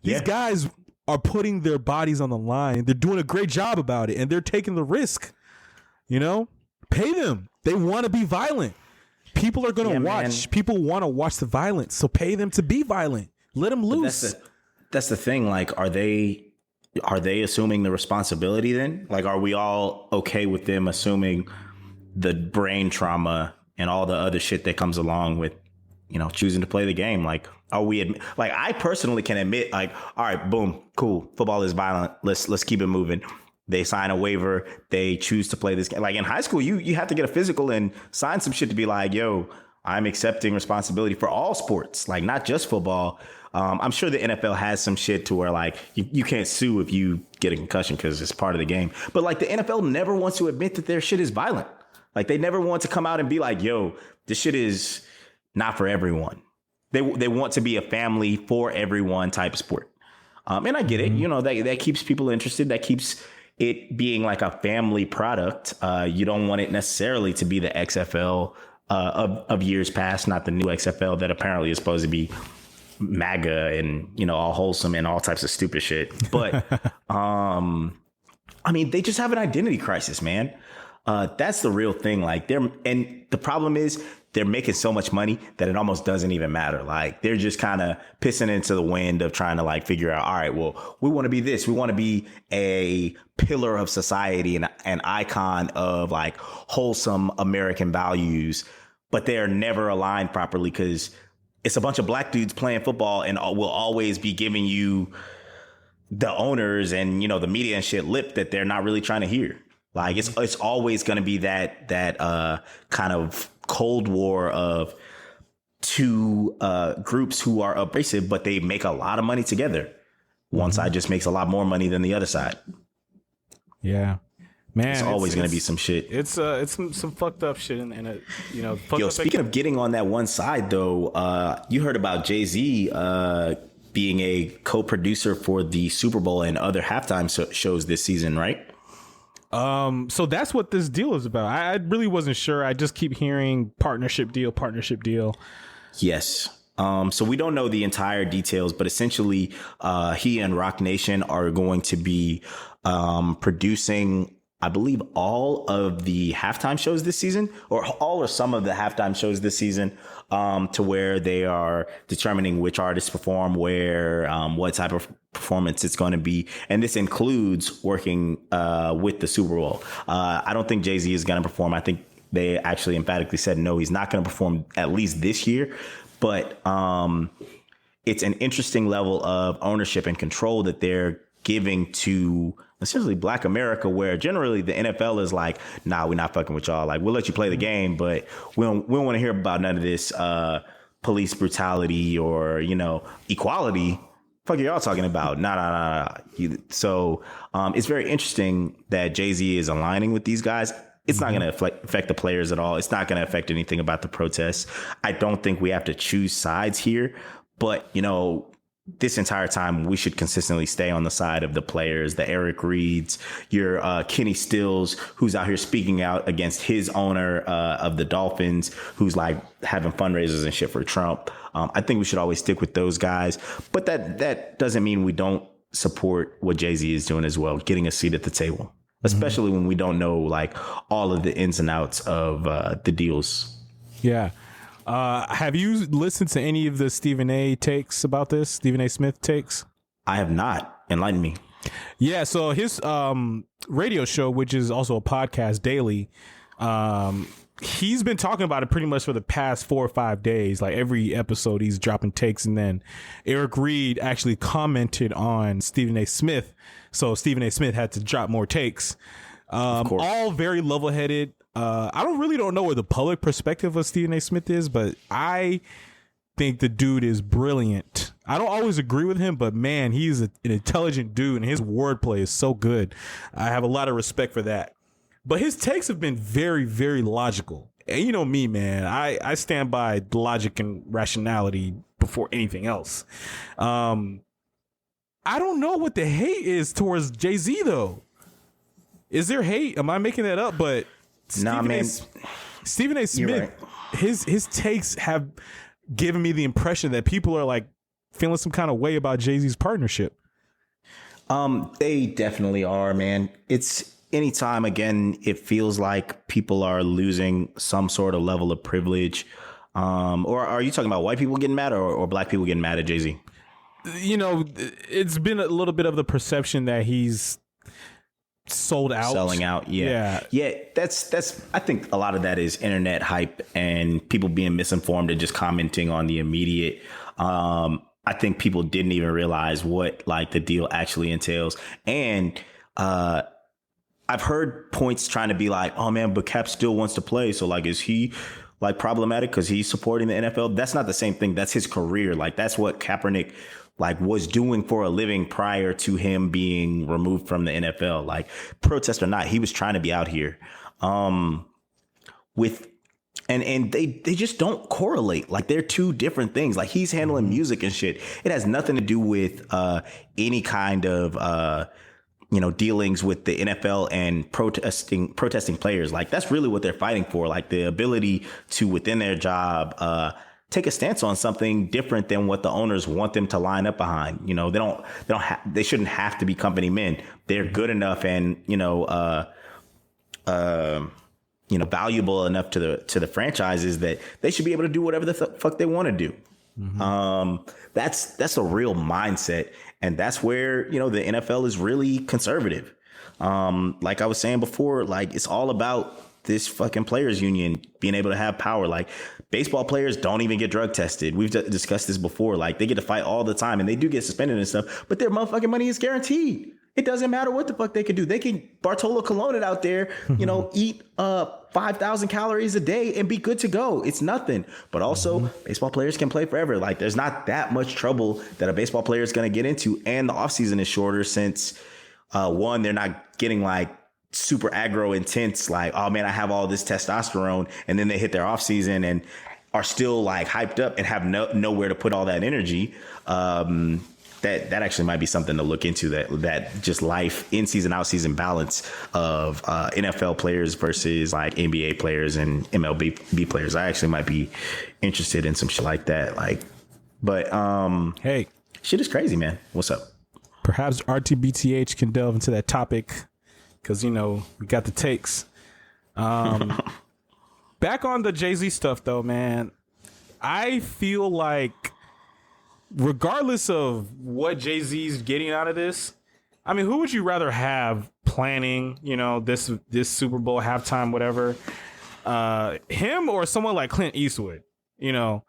These guys are putting their bodies on the line. They're doing a great job about it, and they're taking the risk. You know? Pay them. They want to be violent. People are going to watch. Man. People want to watch the violence, so pay them to be violent. Let them loose. That's the thing. Like, are they assuming the responsibility then? Like, are we all okay with them assuming the brain trauma and all the other shit that comes along with, you know, choosing to play the game? Like, are we like, I personally can admit, like, all right, boom, cool, football is violent. Let's keep it moving. They sign a waiver. They choose to play this game. Like in high school, you have to get a physical and sign some shit to be like, yo, I'm accepting responsibility for all sports, like not just football. I'm sure the NFL has some shit to where like you can't sue if you get a concussion because it's part of the game. But like the NFL never wants to admit that their shit is violent. Like they never want to come out and be like, yo, this shit is not for everyone. They want to be a family for everyone type of sport. And I get it. You know, that keeps people interested. That keeps it being like a family product. You don't want it necessarily to be the XFL of years past, not the new XFL that apparently is supposed to be MAGA and, you know, all wholesome and all types of stupid shit. But I mean, they just have an identity crisis, man. That's the real thing. Like and the problem is they're making so much money that it almost doesn't even matter. Like they're just kind of pissing into the wind of trying to like figure out, all right, well, we want to be this. We want to be a pillar of society and an icon of like wholesome American values, but they're never aligned properly because it's a bunch of black dudes playing football and will always be giving you the owners and, you know, the media and shit lip that they're not really trying to hear. Like it's always going to be that kind of Cold War of two groups who are abrasive, but they make a lot of money together. One side just makes a lot more money than the other side. Yeah, man, it's always going to be some shit. It's some fucked up shit, and it, you know. Yo, speaking of getting on that one side, though, you heard about Jay-Z being a co-producer for the Super Bowl and other halftime shows this season, right? So that's what this deal is about. I really wasn't sure. I just keep hearing partnership deal. Yes. So we don't know the entire details, but essentially, he and Rock Nation are going to be producing, I believe, all of the halftime shows this season, or all or some of the halftime shows this season, to where they are determining which artists perform where, what type of performance it's going to be. And this includes working with the Super Bowl. I don't think Jay-Z is going to perform. I think they actually emphatically said, no, he's not going to perform at least this year. But it's an interesting level of ownership and control that they're giving to essentially Black America, where generally the NFL is like, nah, we're not fucking with y'all. Like, we'll let you play the game, but we don't want to hear about none of this police brutality or, you know, equality. Fuck are y'all talking about? Nah. So it's very interesting that Jay-Z is aligning with these guys. It's not going to affect the players at all. It's not going to affect anything about the protests. I don't think we have to choose sides here, but, you know, this entire time we should consistently stay on the side of the players, the Eric Reeds, your Kenny Stills, who's out here speaking out against his owner of the Dolphins, who's like having fundraisers and shit for Trump. I think we should always stick with those guys, but that doesn't mean we don't support what Jay-Z is doing as well, getting a seat at the table, especially when we don't know like all of the ins and outs of the deals. Yeah. Have you listened to any of the Stephen A. takes about this? Stephen A. Smith takes? I have not. Enlighten me. Yeah. So his radio show, which is also a podcast daily, he's been talking about it pretty much for the past 4 or 5 days. Like every episode he's dropping takes, and then Eric Reed actually commented on Stephen A. Smith. So Stephen A. Smith had to drop more takes. All very level-headed. I don't know what the public perspective of Stephen A. Smith is, but I think the dude is brilliant. I don't always agree with him, but man, he's an intelligent dude, and his wordplay is so good. I have a lot of respect for that. But his takes have been very, very logical. And you know me, man. I stand by logic and rationality before anything else. I don't know what the hate is towards Jay-Z, though. Is there hate? Am I making that up? But Stephen A. Smith, right. his takes have given me the impression that people are like feeling some kind of way about Jay-Z's partnership. They definitely are, man. It's anytime, again, it feels like people are losing some sort of level of privilege. Or are you talking about white people getting mad or black people getting mad at Jay-Z? You know, it's been a little bit of the perception that he's sold out, selling out. Yeah. That's I think a lot of that is internet hype and people being misinformed and just commenting on the immediate. I think people didn't even realize what like the deal actually entails. And I've heard points trying to be like, oh man, but Cap still wants to play. So like, is he like problematic because he's supporting the NFL? That's not the same thing. That's his career. Like that's what Kaepernick like was doing for a living prior to him being removed from the NFL. Like protest or not, he was trying to be out here. And they just don't correlate. Like they're two different things. Like he's handling music and shit. It has nothing to do with any kind of dealings with the NFL and protesting players. Like that's really what they're fighting for. Like the ability to within their job take a stance on something different than what the owners want them to line up behind. You know, they shouldn't have to be company men. They're good enough and valuable enough to the franchises that they should be able to do whatever the fuck they want to do. Mm-hmm. That's a real mindset. And that's where, the NFL is really conservative. Like I was saying before, like it's all about this fucking players union being able to have power. Like baseball players don't even get drug tested. We've discussed this before. Like they get to fight all the time and they do get suspended and stuff, but their motherfucking money is guaranteed. It doesn't matter what the fuck they can do. They can Bartolo Colon it out there, eat 5,000 calories a day and be good to go. It's nothing. But also baseball players can play forever. Like there's not that much trouble that a baseball player is going to get into. And the offseason is shorter since one, they're not getting like super aggro intense. Like, oh man, I have all this testosterone. And then they hit their offseason and are still like hyped up and have nowhere to put all that energy. That actually might be something to look into, that just life in season, out season balance of NFL players versus like NBA players and MLB players. I actually might be interested in some shit like that. Hey, shit is crazy, man. What's up? Perhaps RTBTH can delve into that topic because, we got the takes. Back on the Jay-Z stuff, though, man, I feel like regardless of what Jay-Z's getting out of this, I mean, who would you rather have planning, this Super Bowl halftime, whatever, him or someone like Clint Eastwood, Yeah,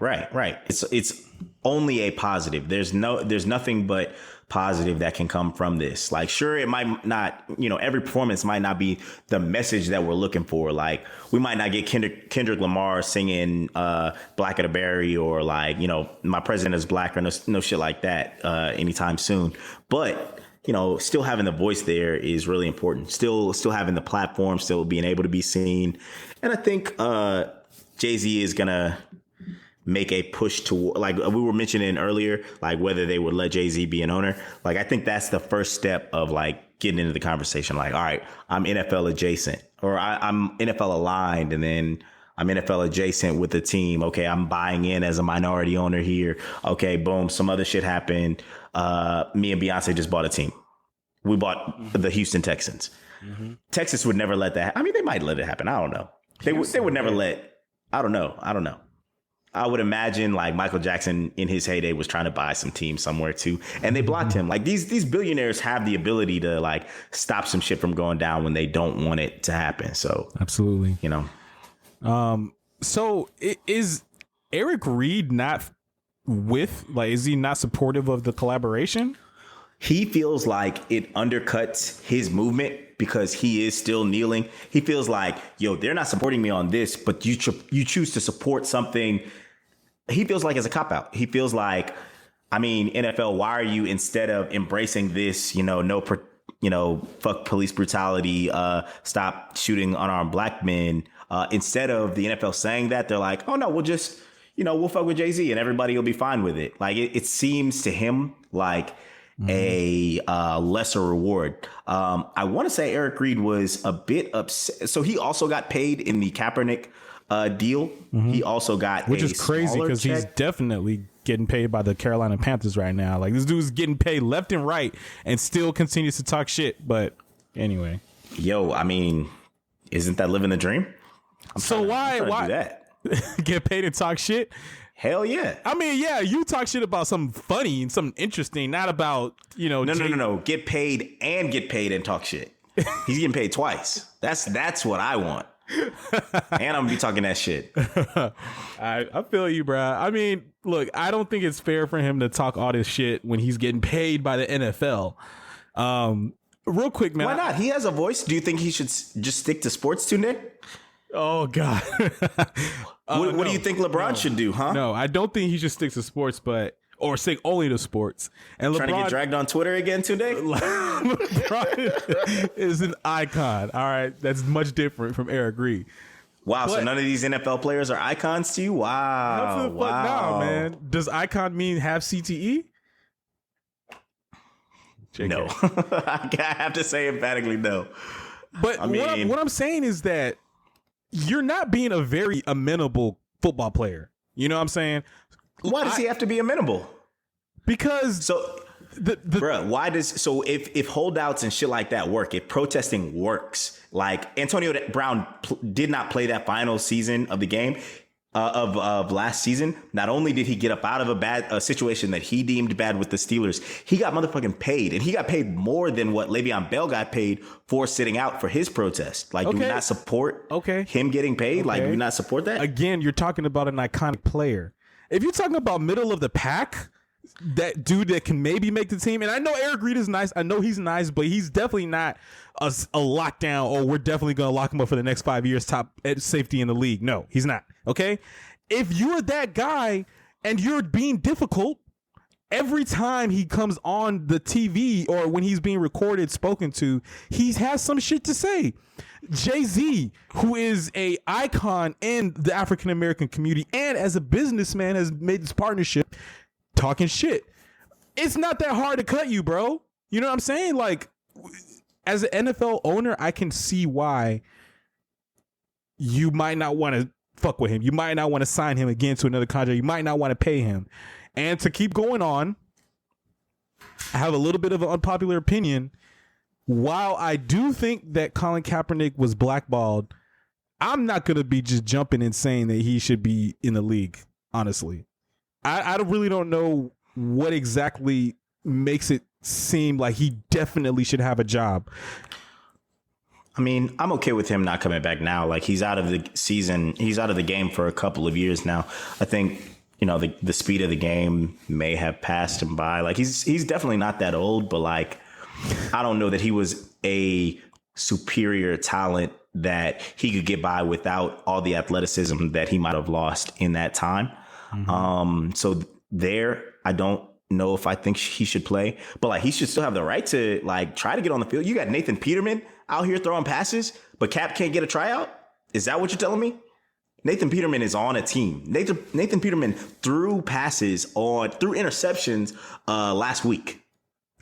right. It's only a positive. There's nothing but positive that can come from this. Like, sure, it might not, every performance might not be the message that we're looking for. Like, we might not get Kendrick Lamar singing Black of the Berry or like, My President is Black or no shit like that anytime soon. But, still having the voice there is really important. Still having the platform, still being able to be seen. And I think Jay-Z is going to make a push to, like we were mentioning earlier, like whether they would let Jay-Z be an owner. Like, I think that's the first step of like getting into the conversation. Like, all right, I'm NFL adjacent, or I'm NFL aligned, and then I'm NFL adjacent with the team. Okay, I'm buying in as a minority owner here. Okay, boom, some other shit happened. me and Beyonce just bought a team. We bought the Houston Texans. Texas would never let that. I mean, they might let it happen. I don't know. They would never let. I don't know. I would imagine like Michael Jackson in his heyday was trying to buy some team somewhere too, and they blocked him. Like these billionaires have the ability to like stop some shit from going down when they don't want it to happen. So absolutely, you know. So is Eric Reed not with? Like, is he not supportive of the collaboration? He feels like it undercuts his movement because he is still kneeling. He feels like, yo, they're not supporting me on this, but you choose to support something. He feels like it's a cop-out. He feels like, I mean, NFL, why are you, instead of embracing this, fuck police brutality, stop shooting unarmed black men, instead of the NFL saying that, they're like, oh, no, we'll just, we'll fuck with Jay-Z and everybody will be fine with it. Like, it seems to him like a lesser reward. I want to say Eric Reed was a bit upset. So he also got paid in the Kaepernick deal. He also got, which is crazy because he's definitely getting paid by the Carolina Panthers right now. Like, this dude's getting paid left and right and still continues to talk shit. But anyway, yo, I mean, isn't that living the dream? Why do that? Get paid and talk shit? Hell yeah. I mean, yeah, you talk shit about something funny and something interesting, not about, No. Get paid and talk shit. He's getting paid twice. That's what I want. And I'm gonna be talking that shit. I feel you, bro. I mean, look, I don't think it's fair for him to talk all this shit when he's getting paid by the NFL. Real quick, man. Why not? He has a voice. Do you think he should just stick to sports too, Nick? Oh, God. What do you think LeBron should do, huh? No, I don't think he should stick to sports, or stick only to sports. And trying to get dragged on Twitter again today? LeBron is an icon. All right. That's much different from Eric Reed. Wow. So none of these NFL players are icons to you? Wow. No, man. Does icon mean have CTE? JK. No. I have to say emphatically no. But what I'm saying is that you're not being a very amenable football player. You know what I'm saying? Why does he have to be amenable? Because if holdouts and shit like that work, if protesting works, like Antonio Brown did not play that final season of the game of last season. Not only did he get up out of a situation that he deemed bad with the Steelers, he got motherfucking paid, and he got paid more than what Le'Veon Bell got paid for sitting out for his protest. Like, do we not support him getting paid? Okay. Like, do we not support that? Again, you're talking about an iconic player. If you're talking about middle of the pack, that dude that can maybe make the team, and I know Eric Reed is nice. I know he's nice, but he's definitely not a lockdown, or we're definitely going to lock him up for the next 5 years, top safety in the league. No, he's not. Okay. If you're that guy and you're being difficult every time he comes on the TV or when he's being recorded, spoken to, he has some shit to say. Jay-Z, who is a icon in the African-American community and as a businessman has made this partnership talking shit. It's not that hard to cut you, bro. You know what I'm saying? Like, as an NFL owner, I can see why you might not want to fuck with him. You might not want to sign him again to another contract. You might not want to pay him. And to keep going on, I have a little bit of an unpopular opinion. While I do think that Colin Kaepernick was blackballed, I'm not going to be just jumping and saying that he should be in the league, honestly. I really don't know what exactly makes it seem like he definitely should have a job. I mean, I'm okay with him not coming back now. Like, he's out of the season. He's out of the game for a couple of years now. I think, the speed of the game may have passed him by. Like, he's definitely not that old, but like, I don't know that he was a superior talent that he could get by without all the athleticism that he might have lost in that time. Mm-hmm. So there, I don't know if I think he should play, but like, he should still have the right to like try to get on the field. You got Nathan Peterman out here throwing passes, but Cap can't get a tryout. Is that what you're telling me? Nathan Peterman is on a team. Nathan Peterman threw interceptions last week.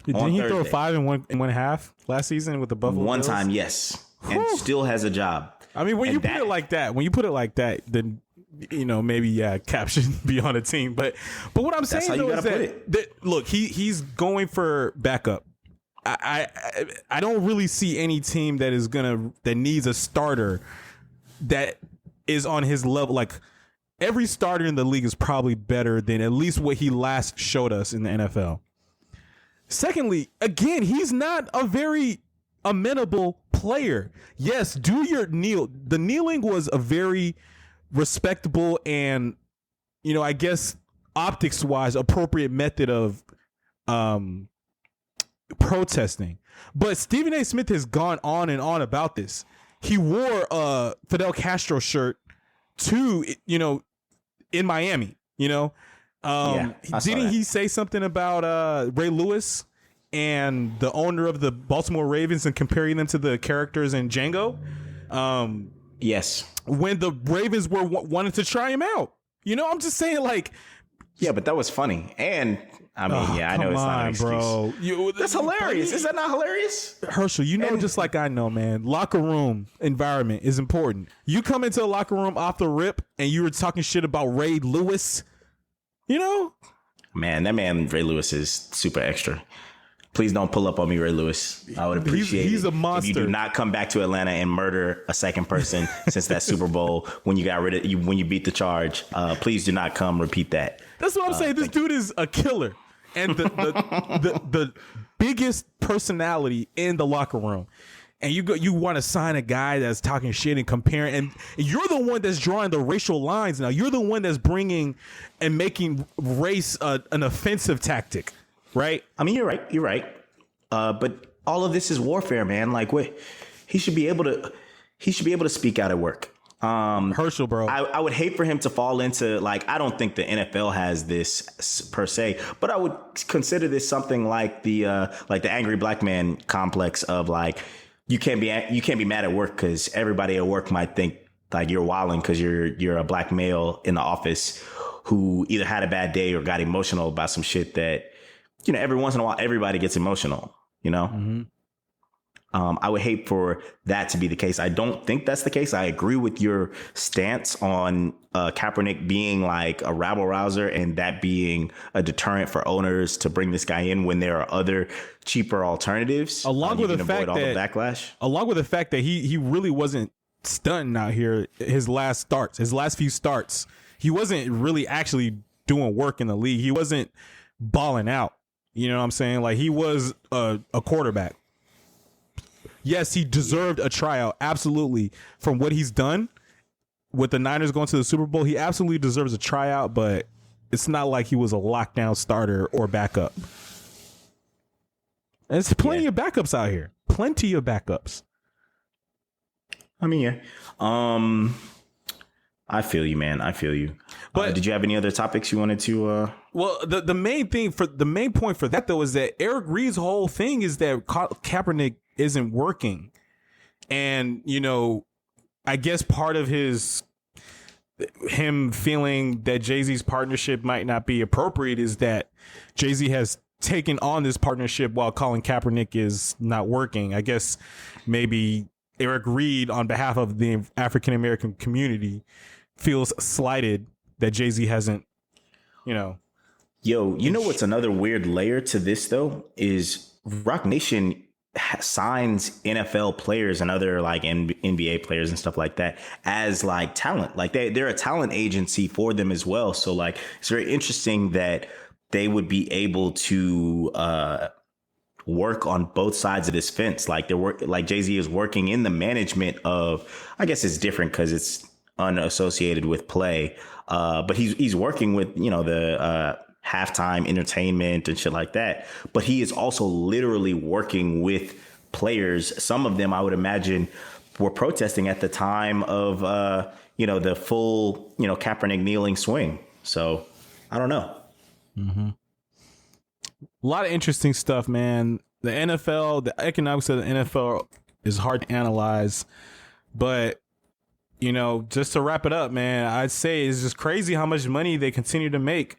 Didn't he throw 5 in one half last season with the Buffalo Bills? Bills? Time, yes. And still has a job. I mean, when you put it like that, then maybe caption be on a team. But what I'm saying though is that look, he's going for backup. I don't really see any team that needs a starter that is on his level. Like every starter in the league is probably better than at least what he last showed us in the NFL. Secondly, again, he's not a very amenable player. Yes, do your kneel. The kneeling was a very respectable and, I guess optics wise appropriate method of protesting. But Stephen A. Smith has gone on and on about this. He wore a Fidel Castro shirt to, in Miami, didn't he say something about Ray Lewis and the owner of the Baltimore Ravens and comparing them to the characters in Django? Yes. When the Ravens were wanting to try him out. I'm just saying, like... Yeah, but that was funny. And, I mean, I know it's not an excuse. Bro. That's hilarious. Is that not hilarious? Herschel, just like I know, man, locker room environment is important. You come into a locker room off the rip and you were talking shit about Ray Lewis, Man, that man, Ray Lewis, is super extra. Please don't pull up on me, Ray Lewis. I would appreciate he's a monster. If you do not come back to Atlanta and murder a second person since that Super Bowl when you got rid of you when you beat the charge. Please do not come repeat that. That's what I'm saying. This dude is a killer and the biggest personality in the locker room. And you want to sign a guy that's talking shit and comparing, and you're the one that's drawing the racial lines now. You're the one that's bringing and making race an offensive tactic. Right. I mean, you're right. But all of this is warfare, man. Like, he should be able to speak out at work. Herschel, bro. I would hate for him to fall into, like, I don't think the NFL has this per se, but I would consider this something like the angry black man complex of, like, you can't be mad at work because everybody at work might think like you're wilding because you're a black male in the office who either had a bad day or got emotional about some shit that, every once in a while, everybody gets emotional, Mm-hmm. I would hate for that to be the case. I don't think that's the case. I agree with your stance on Kaepernick being like a rabble rouser and that being a deterrent for owners to bring this guy in when there are other cheaper alternatives. Along with the fact that backlash. Along with the fact that he really wasn't stunting out here his last few starts. He wasn't really actually doing work in the league. He wasn't balling out. You know what I'm saying? Like, he was a quarterback. Yes, he deserved a tryout. Absolutely. From what he's done with the Niners going to the Super Bowl, he absolutely deserves a tryout, but it's not like he was a lockdown starter or backup. There's plenty of backups out here. Plenty of backups. I mean, yeah. I feel you, man. I feel you. But did you have any other topics you wanted to? Well, the main point for that though is that Eric Reid's whole thing is that Kaepernick isn't working, and I guess part of him feeling that Jay-Z's partnership might not be appropriate is that Jay-Z has taken on this partnership while Colin Kaepernick is not working. I guess maybe Eric Reid, on behalf of the African American community, feels slighted that Jay-Z hasn't, Yo, what's another weird layer to this though is Roc Nation signs NFL players and other like NBA players and stuff like that as like talent. Like they're a talent agency for them as well. So like it's very interesting that they would be able to work on both sides of this fence. Like Jay-Z is working in the management of, I guess it's different because it's unassociated with play. But he's working with, the halftime entertainment and shit like that. But he is also literally working with players. Some of them, I would imagine, were protesting at the time of, the full, Kaepernick kneeling swing. So I don't know. Mm-hmm. A lot of interesting stuff, man. The NFL, the economics of the NFL is hard to analyze. But, just to wrap it up, man, I'd say it's just crazy how much money they continue to make.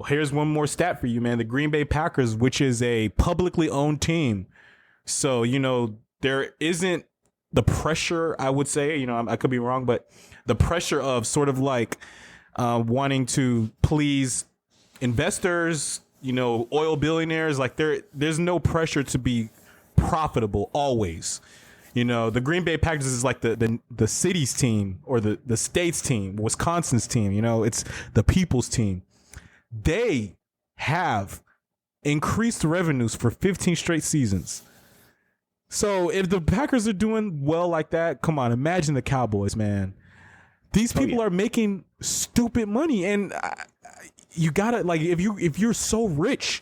Here's one more stat for you, man. The Green Bay Packers, which is a publicly owned team. So, there isn't the pressure, I would say, you know, I could be wrong, but the pressure of sort of like wanting to please investors, you know, oil billionaires, like there's no pressure to be profitable always. You know, the Green Bay Packers is like the city's team or the state's team, Wisconsin's team. You know, it's the people's team. They have increased revenues for 15 straight seasons. So if the Packers are doing well like that, come on, imagine the Cowboys, man. These people are making stupid money, and you gotta, like, if you're so rich,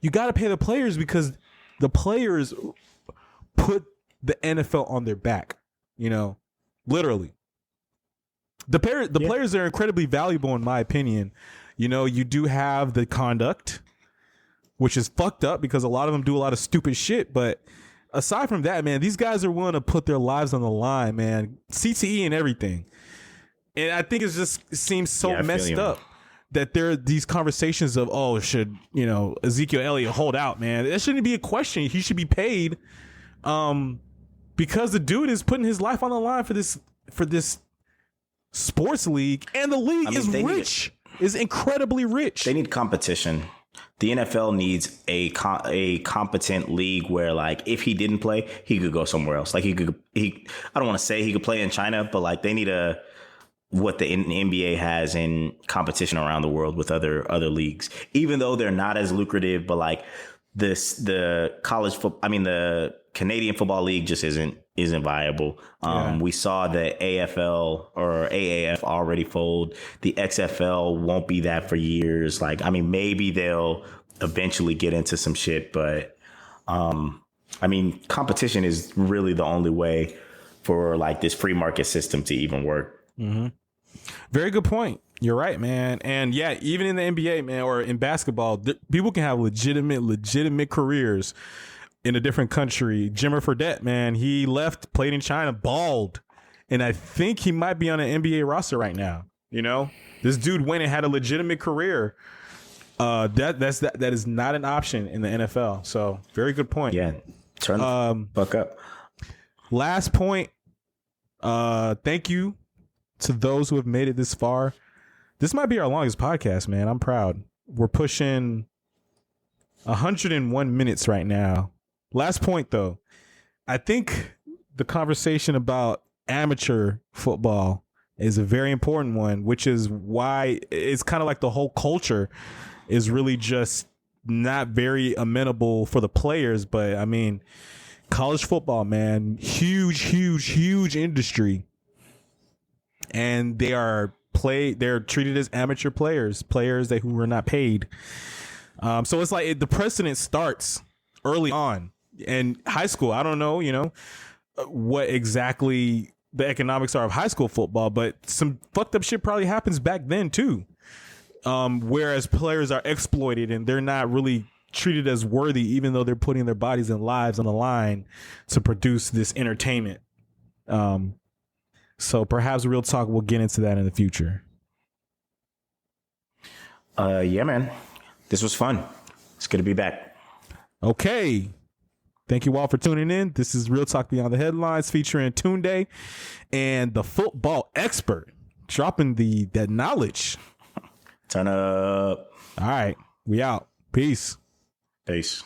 you gotta pay the players because the players put the NFL on their back. You know, literally. The players are incredibly valuable, in my opinion. You know, you do have the conduct, which is fucked up because a lot of them do a lot of stupid shit, but aside from that, man, these guys are willing to put their lives on the line, man. CTE and everything. And I think it seems so messed up that there are these conversations of, oh, should, you know, Ezekiel Elliott hold out, man? That shouldn't be a question. He should be paid because the dude is putting his life on the line for this sports league. And the league is rich, is incredibly rich. They need competition. The NFL needs a competent league where, like, if he didn't play, he could go somewhere else. Like, I don't want to say he could play in China, but like they need what the NBA has in competition around the world with other leagues, even though they're not as lucrative. But like the Canadian Football League just isn't viable. We saw the AFL or AAF already fold. The XFL won't be that for years. Like, I mean, maybe they'll eventually get into some shit, but I mean, competition is really the only way for like this free market system to even work. Mm-hmm. Very good point. You're right, man. And yeah, even in the NBA, man, or in basketball, people can have legitimate careers in a different country. Jimmer Fredette, man, he left, played in China, balled, and I think he might be on an NBA roster right now. You know, this dude went and had a legitimate career. That is not an option in the NFL. So very good point. Yeah, turn the fuck up. Last point. Thank you to those who have made it this far. This might be our longest podcast, man. I'm proud. We're pushing 101 minutes right now. Last point, though. I think the conversation about amateur football is a very important one, which is why it's kind of like the whole culture is really just not very amenable for the players. But I mean, college football, man, huge industry. And they're treated as amateur players who are not paid. So it's like the precedent starts early on in high school. I don't know, you know, what exactly the economics are of high school football, but some fucked up shit probably happens back then too. Whereas players are exploited and they're not really treated as worthy, even though they're putting their bodies and lives on the line to produce this entertainment. So perhaps Real Talk will get into that in the future. Yeah, man. This was fun. It's good to be back. Okay. Thank you all for tuning in. This is Real Talk Beyond the Headlines featuring Tunde and the football expert dropping that knowledge. Turn up. All right. We out. Peace. Peace.